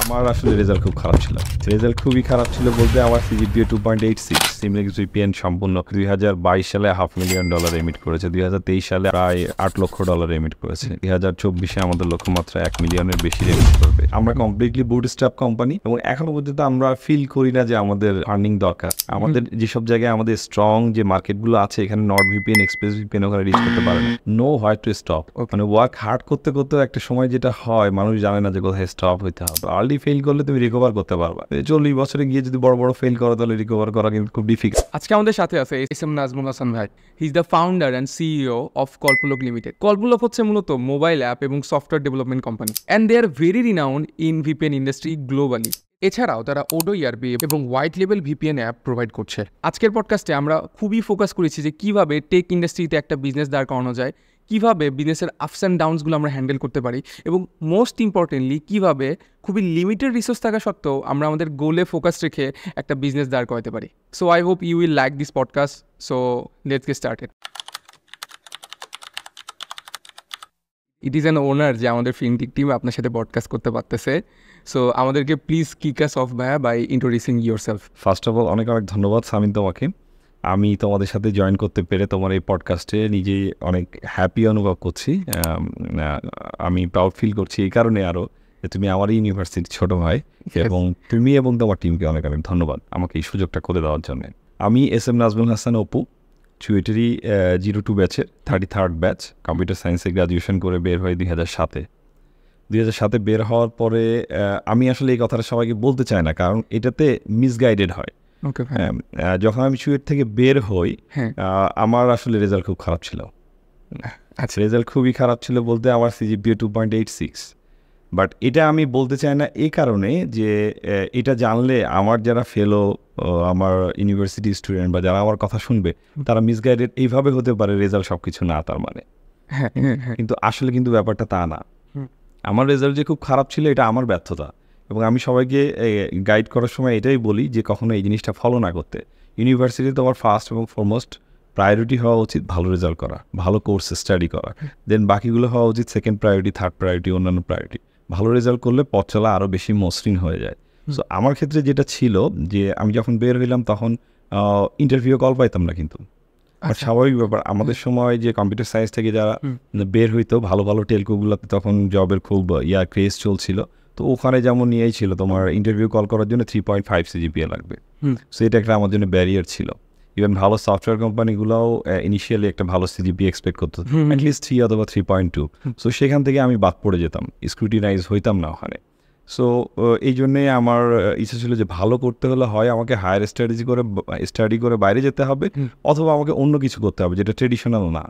আমার আসলে রেজাল্ট খুব খারাপ ছিল। রেজাল্ট খুবই খারাপ ছিল বলতে আমার সিজিপিএ 2.86, সিমলেক্স ভিপিএন সম্পূর্ণ 2022 সালে $500,000 এমিট করেছে, 2023 সালে প্রায় $8 লক্ষ এমিট করেছে, 2024 আমাদের লক্ষ্যমাত্রা $1 মিলিয়নের বেশি এমিট করবে। আমরা কমপ্লিটলি বুটস্ট্র্যাপ কোম্পানি এবং এখনো পর্যন্ত আমরা ফিল করি না যে আমাদের ফান্ডিং দরকার। আমাদের যেসব জায়গায় আমাদের স্ট্রং যে মার্কেটগুলো আছে, এখানে নর্ড ভিপিএন, এক্সপ্রেস ভিপিএন ওখানে রিচ করতে পারে না। No where to stop. মানে ওয়ার্ক হার্ড করতে করতে একটা সময় যেটা হয়, মানুষ জানে না যে কোথায় স্টপ হইতে হবে। আর্লি ফেল করলে তুমি রিকভার করতে পারবা। 40 বছরে গিয়ে যদি বড় বড় ফেল করো তাহলে রিকভার করা কিন্তু খুব ডিফিকাল্ট। আজকে আমাদের সাথে আছে এস.এম. নাজমুল হাসান ভাই। He is the founder and CEO of Kalpolok limited. Kalpolok হচ্ছে মূলত মোবাইল অ্যাপ এবং software development company, and they are very renowned in VPN industry globally. এছাড়াও তারা ওডো ইআরপি এবং হোয়াইট লেভেল ভিপিএন অ্যাপ প্রোভাইড করছে। আজকের পডকাস্টে আমরা খুবই ফোকাস করেছি যে কীভাবে টেক ইন্ডাস্ট্রিতে একটা বিজনেস দাঁড় করানো যায়, কীভাবে বিজনেসের আপস অ্যান্ড ডাউনসগুলো আমরা হ্যান্ডেল করতে পারি, এবং মোস্ট ইম্পর্টেন্টলি কীভাবে খুবই লিমিটেড রিসোর্স থাকা সত্ত্বেও আমরা আমাদের গোলে ফোকাস রেখে একটা বিজনেস দাঁড় করাতে পারি। So I hope you will like this podcast. So let's get started. It is an honour যে আমাদের ফিনটেক টিম আপনার সাথে পডকাস্ট করতে পারতেছে। সো আমাদেরকে প্লিজ কিক আস অফ ভাইয়া by introducing yourself. First of all অনেক ধন্যবাদ সামিন তোমাকে। আমি তোমাদের সাথে জয়েন করতে পেরে তোমার এই পডকাস্টে নিজেই অনেক হ্যাপি অনুভব করছি। আমি প্রাউড ফিল করছি এই কারণে আরও যে তুমি আমারই ইউনিভার্সিটির ছোটো ভাই, এবং তুমি এবং তোমার টিমকে অনেক ধন্যবাদ আমাকে এই সুযোগটা করে দেওয়ার জন্য। আমি এস.এম. নাজমুল হাসান অপু, চুয়েটারি 02 ব্যাচের 33rd ব্যাচ, কম্পিউটার সায়েন্সে গ্র্যাজুয়েশন করে বের হয় 2007 বের হওয়ার পরে আমি আসলে এই কথাটা সবাইকে বলতে চাই না, কারণ এটাতে মিসগাইডেড হয়। যখন আমি চুয়েট থেকে বের হই, আমার আসলে রেজাল্ট খুব খারাপ ছিল। আচ্ছা, রেজাল্ট খুবই খারাপ ছিল বলতে আমার সিজিপিএ 2.86, বাট এটা আমি বলতে চাই না এই কারণে যে এটা জানলে আমার যারা ফেলো, আমার ইউনিভার্সিটি স্টুডেন্ট বা যারা আমার কথা শুনবে, তারা মিসগাইডেড এইভাবে হতে পারে রেজাল্ট সব কিছু না তার মানে। কিন্তু আসলে কিন্তু ব্যাপারটা তা না। আমার রেজাল্ট যে খুব খারাপ ছিল এটা আমার ব্যর্থতা, এবং আমি সবাইকে গাইড করার সময় এটাই বলি যে কখনো এই জিনিসটা ফলো না করতে। ইউনিভার্সিটি তোমার ফার্স্ট এবং ফরমোস্ট প্রায়োরিটি হওয়া উচিত ভালো রেজাল্ট করা, ভালো কোর্সে স্টাডি করা, দেন বাকিগুলো হওয়া উচিত সেকেন্ড প্রায়োরিটি, থার্ড প্রায়োরিটি, অন্যান্য প্রায়োরিটি। ভালো রেজাল্ট করলে পথ চলা আরও বেশি মসৃণ হয়ে যায়। সো আমার ক্ষেত্রে যেটা ছিল যে আমি যখন বের হইলাম তখন ইন্টারভিউ কল পাইতাম না, কিন্তু স্বাভাবিক ব্যাপার। আমাদের সময় যে কম্পিউটার সায়েন্স থেকে যারা বের হইতো, ভালো ভালো টেলকোগুলোতে তখন জবের খুব ক্রেজ চলছিল, তো ওখানে যেমন নিয়েই ছিল তোমার ইন্টারভিউ কল করার জন্য 3.5 সিজিপিএ লাগবে। সো এটা একটা আমার জন্য ব্যারিয়ার ছিল। ইভেন ভালো সফটওয়্যার কোম্পানিগুলোও ইনিশিয়ালি একটা ভালো সিজিপিএ এক্সপেক্ট করতো, অ্যাটলিস্ট 3 অথবা 3.2। সো সেখান থেকে আমি বাদ পড়ে যেতাম, স্ক্রুটিনাইজ হইতাম না ওখানে। সো এই জন্যে আমার ইচ্ছা ছিল যে ভালো করতে হলে হয় আমাকে হায়ার স্টাডি করে বাইরে যেতে হবে, অথবা আমাকে অন্য কিছু করতে হবে যেটা ট্রেডিশনাল না।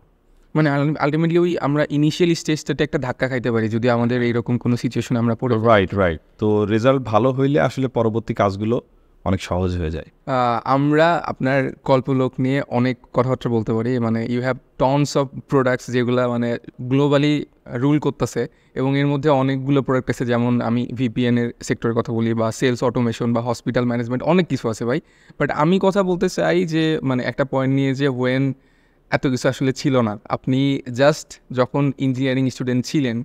মানে আলটিমেটলি ওই আমরা ইনিশিয়াল স্টেজটাতে একটা ধাক্কা খাইতে পারি যদি আমাদের এইরকম কোনো সিচুয়েশন আমরা পড়ে। রাইট। তো রেজাল্ট ভালো হইলে আসলে পরবর্তী কাজগুলো অনেক সহজ হয়ে যায়। আমরা আপনার কল্পলোক নিয়ে অনেক কথাবার্তা বলতে পারি। মানে you have tons of products যেগুলো মানে গ্লোবালি রুল করতেছে, এবং এর মধ্যে অনেকগুলো প্রোডাক্ট আছে, যেমন আমি ভিপিএনের সেক্টরের কথা বলি, বা সেলস অটোমেশন, বা হসপিটাল ম্যানেজমেন্ট, অনেক কিছু আছে ভাই। বাট আমি কথা বলতে চাই যে মানে একটা পয়েন্ট নিয়ে যে ওয়েন এত কিছু আসলে ছিল না, আপনি জাস্ট যখন ইঞ্জিনিয়ারিং স্টুডেন্ট ছিলেন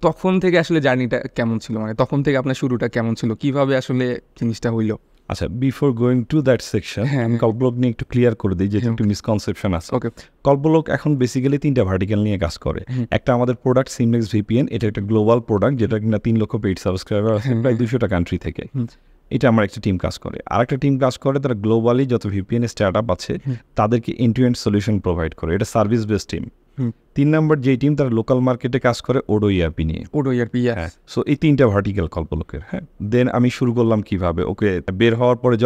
তখন থেকে আসলে জার্নিটা কেমন ছিল, মানে তখন থেকে আপনার শুরুটা কেমন ছিল, কিভাবে আসলে জিনিসটা হইলো? আচ্ছা, before going to that section Kalpolok নিয়ে একটু ক্লিয়ার করে দিই, যেটা একটু মিসকনসেপশন আছে। কল্পলোক এখন বেসিক্যালি 3টা ভার্টিক্যাল নিয়ে কাজ করে। একটা আমাদের প্রোডাক্ট সিমলেক্স ভিপিএন, এটা একটা গ্লোবাল প্রোডাক্ট যেটা কিনা 3 লক্ষ পেইড সাবস্ক্রাইবার আছে প্রায় 200টা কান্ট্রি থেকে। এটা আমার একটা টিম কাজ করে। আর একটা টিম কাজ করে তারা গ্লোবালি যত ভিপিএন স্টার্ট আপ আছে তাদেরকে end to end solution provide করে। এটা সার্ভিস বেসড টিম। 3 নম্বর যেই টিম তারা লোকাল মার্কেটে কাজ করে ওডো ইআরপি নিয়ে। সো এই 3টা ভার্টিক্যাল কল্পলোকের। দেন আমি শুরু করলাম কিভাবে, ওকে বের হওয়ার পরে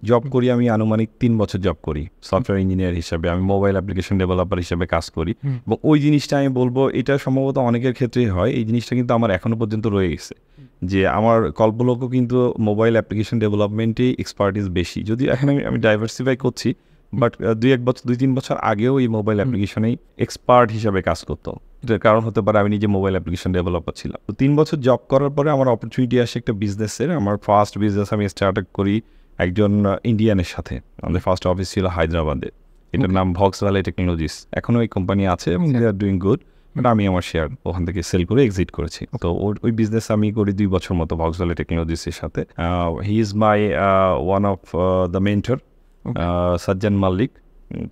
জব করি আমি আনুমানিক 3 বছর জব করি সফটওয়্যার ইঞ্জিনিয়ার হিসাবে। আমি মোবাইল অ্যাপ্লিকেশন ডেভেলপার হিসাবে কাজ করি, এবং ওই জিনিসটা আমি বলবো এটা সম্ভবত অনেকের ক্ষেত্রেই হয়। এই জিনিসটা কিন্তু আমার এখনো পর্যন্ত রয়ে গেছে যে আমার কল্পলোকও কিন্তু মোবাইল অ্যাপ্লিকেশন ডেভেলপমেন্টেই এক্সপার্টিস বেশি, যদিও এখন আমি ডাইভার্সিফাই করছি, বাট 2-3 বছর আগেও এই মোবাইল অ্যাপ্লিকেশনেই এক্সপার্ট হিসাবে কাজ করতাম। এটার কারণ হতে পারে আমি নিজে মোবাইল অ্যাপ্লিকেশন ডেভেলপার ছিলাম। তো 3 বছর জব করার পরে আমার অপরচুনিটি আসে একটা বিজনেসের। আমার ফার্স্ট বিজনেস আমি স্টার্ট করি একজন ইন্ডিয়ানের সাথে। আমাদের ফার্স্ট অফিস ছিল হায়দ্রাবাদে, এটার নাম ভক্স ভ্যালি টেকনোলজিস। এখনও এই কোম্পানি আছে এবং দে আর ডুইং গুড। বাট আমি আমার শেয়ার ওখান থেকে সেল করে এক্সিট করেছি। তো ওই বিজনেস আমি করি 2 বছর মতো ভক্সওয়াগন টেকনোলজিসের সাথে। He is my one of the mentor, Sajjan Mallik.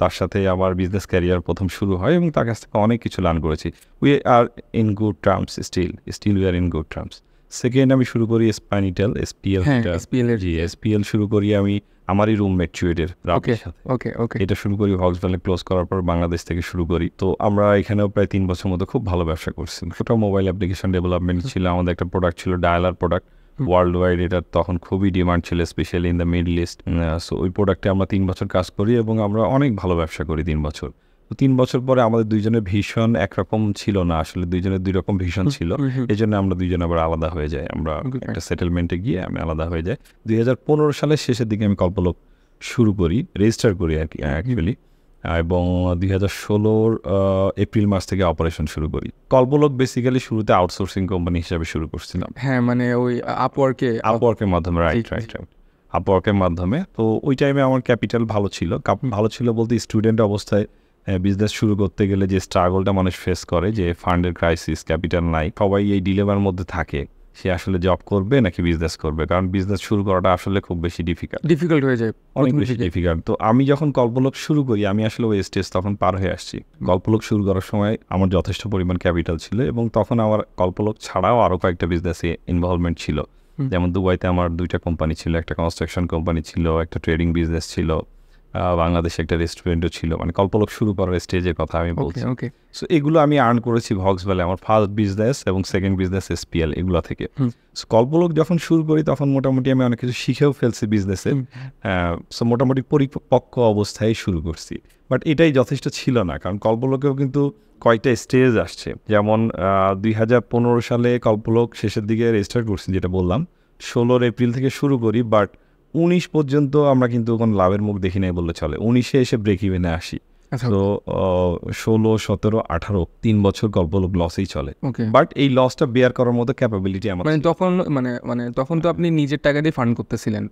তার সাথে আমার বিজনেস ক্যারিয়ার প্রথম শুরু হয় এবং তার কাছ থেকে অনেক কিছু লার্ন করেছি। We are in good terms, still we are in good terms. Second আমি শুরু করি স্পানিটেল, এসপিএল শুরু করি আমি আমারই রুমমেট চুয়েটের রাতের সাথে। এটা শুরু করি ভক্সওয়াগনে ক্লোজ করার পর বাংলাদেশ থেকে শুরু করি। তো আমরা এখানেও প্রায় 3 বছর মতো খুব ভালো ব্যবসা করছি। ওটা মোবাইল অ্যাপ্লিকেশন ডেভেলপমেন্ট ছিল, আমাদের একটা প্রোডাক্ট ছিল ডায়ালার প্রোডাক্ট, ওয়ার্ল্ড ওয়াইড এটার তখন খুবই ডিমান্ড ছিল, specially in the middle east. So ওই প্রোডাক্টে আমরা 3 বছর কাজ করি এবং আমরা অনেক ভালো ব্যবসা করি 3 বছর। তো 3 বছর পরে আমাদের দুইজনের ভীষণ একরকম ছিল না, আসলে দুইজনের 2 রকম ভীষণ ছিল। এই জন্য আমরা দুইজন আবার আলাদা হয়ে যাই, আমরা একটা সেটেলমেন্টে গিয়ে আমি আলাদা হয়ে যাই। 2015 সালের শেষের দিকে আমি কল্পলোক শুরু করি, রেজিস্টার করি আর কি অ্যাকচুয়ালি, এবং 2016 এপ্রিল মাস থেকে অপারেশন শুরু করি। কল্পলোক বেসিক্যালি শুরুতে আউটসোর্সিং কোম্পানি হিসেবে শুরু করছিলাম। হ্যাঁ, মানে ওই আপওয়ার্কের মাধ্যমে, রাইট আপওয়ার্কের মাধ্যমে। তো ওই টাইমে আমার ক্যাপিটাল ভালো ছিল বলতে স্টুডেন্ট অবস্থায় বিজনেস শুরু করতে গেলে যে স্ট্রাগলটা মানুষ ফেস করে, যে ফান্ডের ক্রাইসিস, ক্যাপিটাল নাই, সবাই এই ডিলেমার মধ্যে থাকে সে আসলে জব করবে নাকি বিজনেস করবে, কারণ বিজনেস শুরু করাটা আসলে খুব বেশি ডিফিকাল্ট হয়ে যায়, অনেক বেশি ডিফিকাল্ট। তো আমি যখন কল্পলোক শুরু করি, আমি আসলে ওই স্টেজ তখন পার হয়ে আসছি। কল্পলোক শুরু করার সময় আমার যথেষ্ট পরিমাণ ক্যাপিটাল ছিল এবং তখন আমার কল্পলোক ছাড়াও আরও কয়েকটা বিজনেসে ইনভলভমেন্ট ছিল। যেমন দুবাইতে আমার 2টা কোম্পানি ছিল, একটা কনস্ট্রাকশন কোম্পানি ছিল, একটা ট্রেডিং বিজনেস ছিল, বাংলাদেশে একটা রেস্টুরেন্টও ছিল। মানে কল্পলোক শুরু করার স্টেজের কথা আমি বলছি। সো এগুলো আমি আর্ন করেছি ভক্সওয়াগনে, আমার ফার্স্ট বিজনেস এবং সেকেন্ড বিজনেস এসপিএল, এগুলো থেকে। সো কল্পলোক যখন শুরু করি তখন মোটামুটি আমি অনেক কিছু শিখেও ফেলছি বিজনেসে। সো মোটামুটি পরিপক্ক অবস্থায় শুরু করছি, বাট এটাই যথেষ্ট ছিল না, কারণ কল্পলোকেও কিন্তু কয়েকটা স্টেজ আসছে। যেমন 2015 সালে কল্পলোক শেষের দিকে রেজিস্টার করছি, যেটা বললাম 16 এপ্রিল থেকে শুরু করি, বাট 19 পর্যন্ত আমরা কিন্তু কোনো লাভের মুখ দেখি নাই বললে চলে। 19-এ এসে ব্রেক ইভেনে আসি। তো 16, 17, 18 3 বছর কল্পলোক লসেই চলে। বাট এই লসটা বেয়ার করার মতো ক্যাপাবিলিটি আমার, তখন তো আপনি নিজের টাকা দিয়ে ফান্ড করতেছিলেন।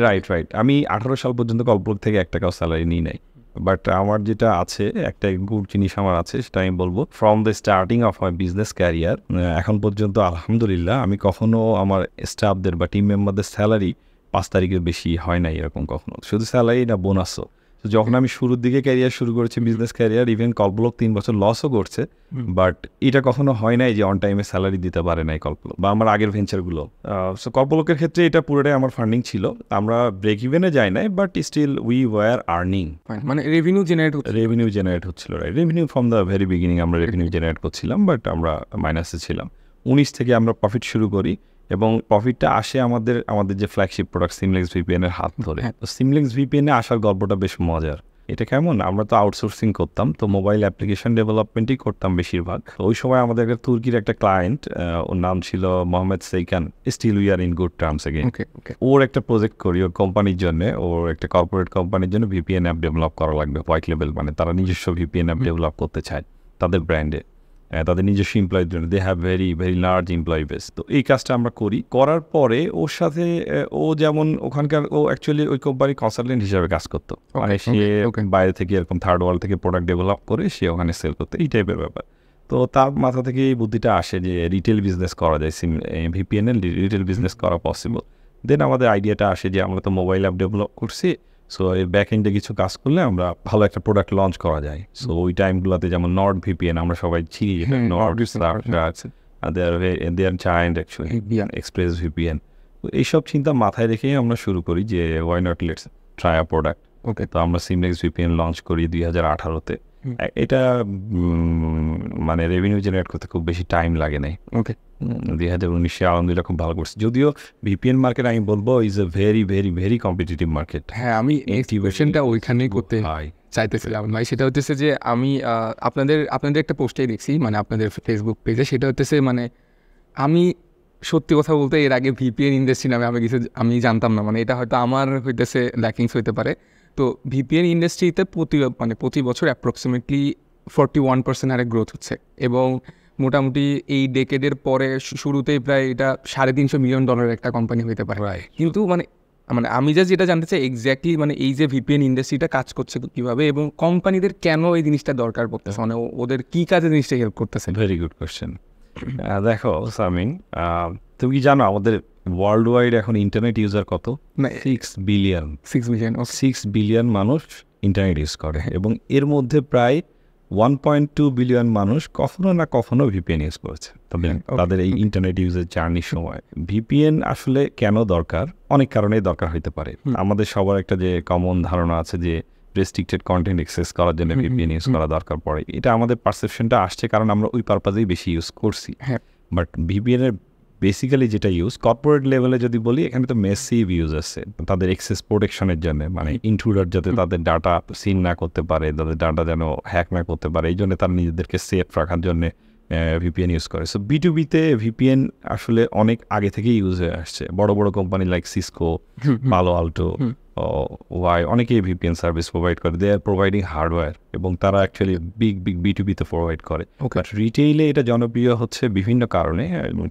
রাইট। আমি 18 সাল পর্যন্ত কল্পলোক থেকে 1 টাকাও স্যালারি নিই নাই। বাট আমার যেটা আছে, একটা গুড জিনিস আমার আছে, সেটা আমি বলবো, from the starting of my business career এখন পর্যন্ত আলহামদুলিল্লাহ আমি কখনো আমার স্টাফদের বা টিম মেম্বারদের স্যালারি 5 তারিখের বেশি হয় না এরকম কখনো, শুধু স্যালারি না বোনাসও। তো যখন আমি শুরুর দিকে ক্যারিয়ার শুরু করেছি, বিজনেস ক্যারিয়ার, ইভেন কল্পলোক 3 বছর লসও করছে, বাট এটা কখনো হয় নাই যে অন টাইমে স্যালারি দিতে পারে নাই কল্পলোক বা আমার আগের ভেঞ্চারগুলো। সো কল্পলোকের ক্ষেত্রে এটা পুরোটাই আমার ফান্ডিং ছিল, আমরা ব্রেক ইভেনে যাই নাই, but still we were earning, মানে রেভিনিউ জেনারেট হচ্ছিল। Right, revenue from the very beginning আমরা রেভিনিউ জেনারেট করছিলাম, বাট আমরা মাইনাসে ছিলাম। 19 থেকে আমরা প্রফিট শুরু করি এবং প্রফিটটা আসে আমাদের যে ফ্ল্যাগশিপ প্রোডাক্ট সিমলেক্স ভিপিএন এর হাত ধরে। তো সিমলেক্স ভিপিএন এ আসার গল্পটা বেশ মজার। এটা কেমন, আমরা তো আউটসোর্সিং করতাম, তো মোবাইল অ্যাপ্লিকেশন ডেভেলপমেন্টই করতাম বেশিরভাগ। ওই সময় আমাদের একটা তুর্কির একটা ক্লায়েন্ট, ওর নাম ছিল Mohammad Saikan, still we are in good terms again. ওর একটা প্রজেক্ট করি ওর কোম্পানির জন্য, ওর একটা কর্পোরেট কোম্পানির জন্য ভিপিএন অ্যাপ ডেভেলপ করা লাগবে, হোয়াইট লেভেল, মানে তারা নিজস্ব ভিপিএন অ্যাপ ডেভেলপ করতে চায় তাদের ব্র্যান্ডে, তাদের নিজস্ব এমপ্লয়ির জন্য। They have very very large employee base. তো এই কাজটা আমরা করার পরে ওর সাথে ও যেমন ওখানকার, ও অ্যাকচুয়ালি ওই কোম্পানির কনসালটেন্ট হিসাবে কাজ করতো, মানে সে বাইরে থেকে এরকম থার্ড ওয়ার্ল্ড থেকে প্রোডাক্ট ডেভেলপ করে সে ওখানে সেল করতো, এই টাইপের ব্যাপার। তো তার মাথা থেকে এই বুদ্ধিটা আসে যে রিটেল বিজনেস করা যায়, ভিপিএন এর রিটেল বিজনেস করা পসিবল। দেন আমাদের আইডিয়াটা আসে যে আমরা তো মোবাইল অ্যাপ ডেভেলপ করছি, সো এই ব্যাক এন্ডে কিছু কাজ করলে আমরা ভালো একটা প্রোডাক্ট লঞ্চ করা যায়। সো ওই টাইমগুলোতে যেমন নর্ড ভিপিএন আমরা সবাই চিনি, Nord there giant actually, express VPN. তো এইসব চিন্তা মাথায় রেখেই আমরা শুরু করি যে why not let's try a product. তো আমরা সিমলেক্স ভিপিএন লঞ্চ করি 2018-তে। এটা মানে রেভিনিউ জেনারেট করতে খুব বেশি টাইম লাগে নাই। 2019-এ আলহামদুলিল্লাহ খুব ভালো করছে, যদিও ভিপিএন মার্কেট আমি বলবো is a very very very competitive market. হ্যাঁ, আমি কোয়েশ্চেনটা ওইখানেই করতে চাইতেছিলাম ভাই। সেটা হচ্ছে যে আমি আপনাদের একটা পোস্টে দেখছি, মানে আপনাদের ফেসবুক পেজে, সেটা হচ্ছে মানে আমি সত্যি কথা বলতে এর আগে ভিপিএন ইন্ডাস্ট্রি নামে আমি জানতাম না, মানে এটা হয়তো আমার হইতেছে ল্যাকিংস হইতে পারে। তো ভিপিএন ইন্ডাস্ট্রিতে প্রতি বছর অ্যাপ্রক্সিমেটলি 41% হারে গ্রোথ হচ্ছে, এবং মোটামুটি এই ডেকেডের পরে শুরুতেই প্রায় এটা $350 মিলিয়ন একটা কোম্পানি হইতে পারে। কিন্তু মানে মানে আমি যেটা জানতে চাই এক্স্যাক্টলি মানে এই যে ভিপিএন ইন্ডাস্ট্রিটা কাজ করছে কিভাবে এবং কোম্পানিদের কেন এই জিনিসটা দরকার পড়তেছে, মানে ওদের কি কাজে জিনিসটা হেল্প করতেছে? Very good question. দেখো সামিন, তুমি কি জানো আমাদের ওয়ার্ল্ড ওয়াইড এখন ইন্টারনেট ইউজার কত? 6 বিলিয়ন। 6 বিলিয়ন মানুষ ইন্টারনেট ইউজ করে এবং এর মধ্যে প্রায় 1.2 বিলিয়ন মানুষ কখনো না কখনো ভিপিএন ইউজ করেছে তাদের এই ইন্টারনেট ইউজের জার্নির সময়। ভিপিএন আসলে কেন দরকার? অনেক কারণেই দরকার হইতে পারে। আমাদের সবার একটা যে কমন ধারণা আছে যে রেস্ট্রিক্টেড কন্টেন্ট অ্যাক্সেস করার জন্য ভিপিএন ইউজ করা দরকার পড়ে, এটা আমাদের পারসেপশনটা আসছে কারণ আমরা ওই পারপাজেই বেশি ইউজ করছি। বাট ভিপিএনের বেসিক্যালি যেটা ইউজ কর্পোরেট লেভেলে যদি বলি, এখানে তো মেসিভ ইউজ আছে তাদের এক্সেস প্রোটেকশনের জন্য, মানে ইন্ট্রুডার যাতে তাদের ডাটা সিন না করতে পারে, তাদের ডাটা যেন হ্যাক না করতে পারে, এই জন্য তারা নিজেদেরকে সেফ রাখার জন্য ভিপিএন ইউজ করে। সো বিটুবিতে ভিপিএন আসলে অনেক আগে থেকেই ইউজ হয়ে আসছে। বড় বড় কোম্পানি লাইক সিসকো, পালো আল্টো, অনেকেই ভিপিএন সার্ভিস প্রোভাইড করে। দে আর প্রোভাইডিং হার্ডওয়্যার এবং তারা অ্যাকচুয়ালি বিগ বিটুবিতে প্রোভাইড করে। বাট রিটেইলে এটা জনপ্রিয় হচ্ছে বিভিন্ন কারণে।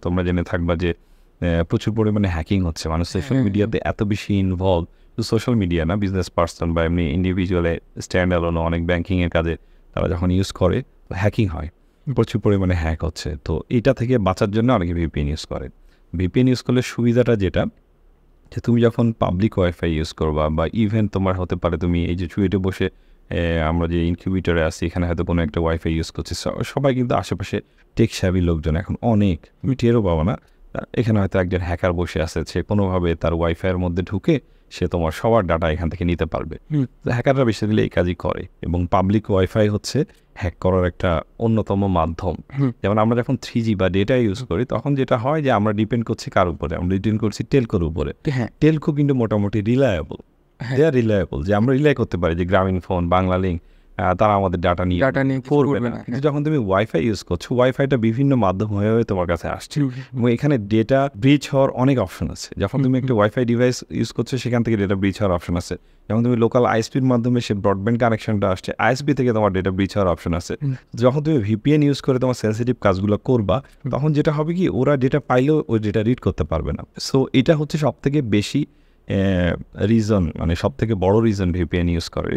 তোমরা জেনে থাকবা যে প্রচুর পরিমাণে হ্যাকিং হচ্ছে, মানুষ সোশ্যাল মিডিয়াতে এত বেশি ইনভলভ, সোশ্যাল মিডিয়া না, বিজনেস পার্সন বা এমনি ইন্ডিভিজুয়ালে স্ট্যান্ড অ্যালোন অনেক ব্যাঙ্কিংয়ের কাজে তারা যখন ইউজ করে হ্যাকিং হয়, প্রচুর পরিমাণে হ্যাক হচ্ছে। তো এটা থেকে বাঁচার জন্য অনেকে ভিপিএন ইউজ করে। ভিপিএন ইউজ করলে সুবিধাটা যেটা, যে তুমি যখন পাবলিক ওয়াইফাই ইউজ করবা বা ইভেন তোমার হতে পারে তুমি এই যে চুয়েটে বসে আমরা যে ইনকিউবেটরে আছি এখানে হয়তো কোনো একটা ওয়াইফাই ইউজ করছি, সবাই কিন্তু আশেপাশে টেক স্যাভি লোকজন এখন অনেক, তুমি টেরও পাবো না। এখানে হয়তো একজন হ্যাকার বসে আছে, সে কোনোভাবে তার ওয়াইফাইয়ের মধ্যে ঢুকে সে তোমার সবার ডাটা এখান থেকে নিতে পারবে। হ্যাকাররা বেসিক্যালি এই কাজই করে এবং পাবলিক ওয়াইফাই হচ্ছে হ্যাক করার একটা অন্যতম মাধ্যম। যেমন আমরা যখন 3G বা ডেটা ইউজ করি তখন যেটা হয় যে আমরা ডিপেন্ড করছি কার উপরে? আমরা ডিপেন্ড করছি টেলকোর উপরে। টেলকো কিন্তু মোটামুটি রিলায়েবল, দে আর রিলায়েবল, যে আমরা রিলাই করতে পারি যে গ্রামীণ ফোন, বাংলা লিঙ্ক, তারা আমাদের ডাটা নিয়ে করবে না। কিন্তু যখন তুমি ওয়াইফাই ইউজ করছো, ওয়াইফাইটা বিভিন্ন মাধ্যম হয়ে তোমার কাছে আসছে এবং এখানে ডেটা ব্রিচ হওয়ার অনেক অপশন আছে। যখন তুমি একটা ওয়াইফাই ডিভাইস ইউজ করছো সেখান থেকে ডেটা ব্রিচ হওয়ার অপশন আছে। যখন তুমি লোকাল আইএসপির মাধ্যমে সে ব্রডব্যান্ড কানেকশনটা আসছে, আইএসপি থেকে তোমার ডেটা ব্রিচ হওয়ার অপশন আছে। যখন তুমি ভিপিএন ইউজ করে তোমার সেন্সিটিভ কাজগুলো করবা, তখন যেটা হবে কি, ওরা ডেটা পাইলেও ওই ডেটা রিড করতে পারবে না। সো এটা হচ্ছে সব থেকে বেশি রিজন, মানে সব থেকে বড় রিজন ভিপিএন ইউজ করে।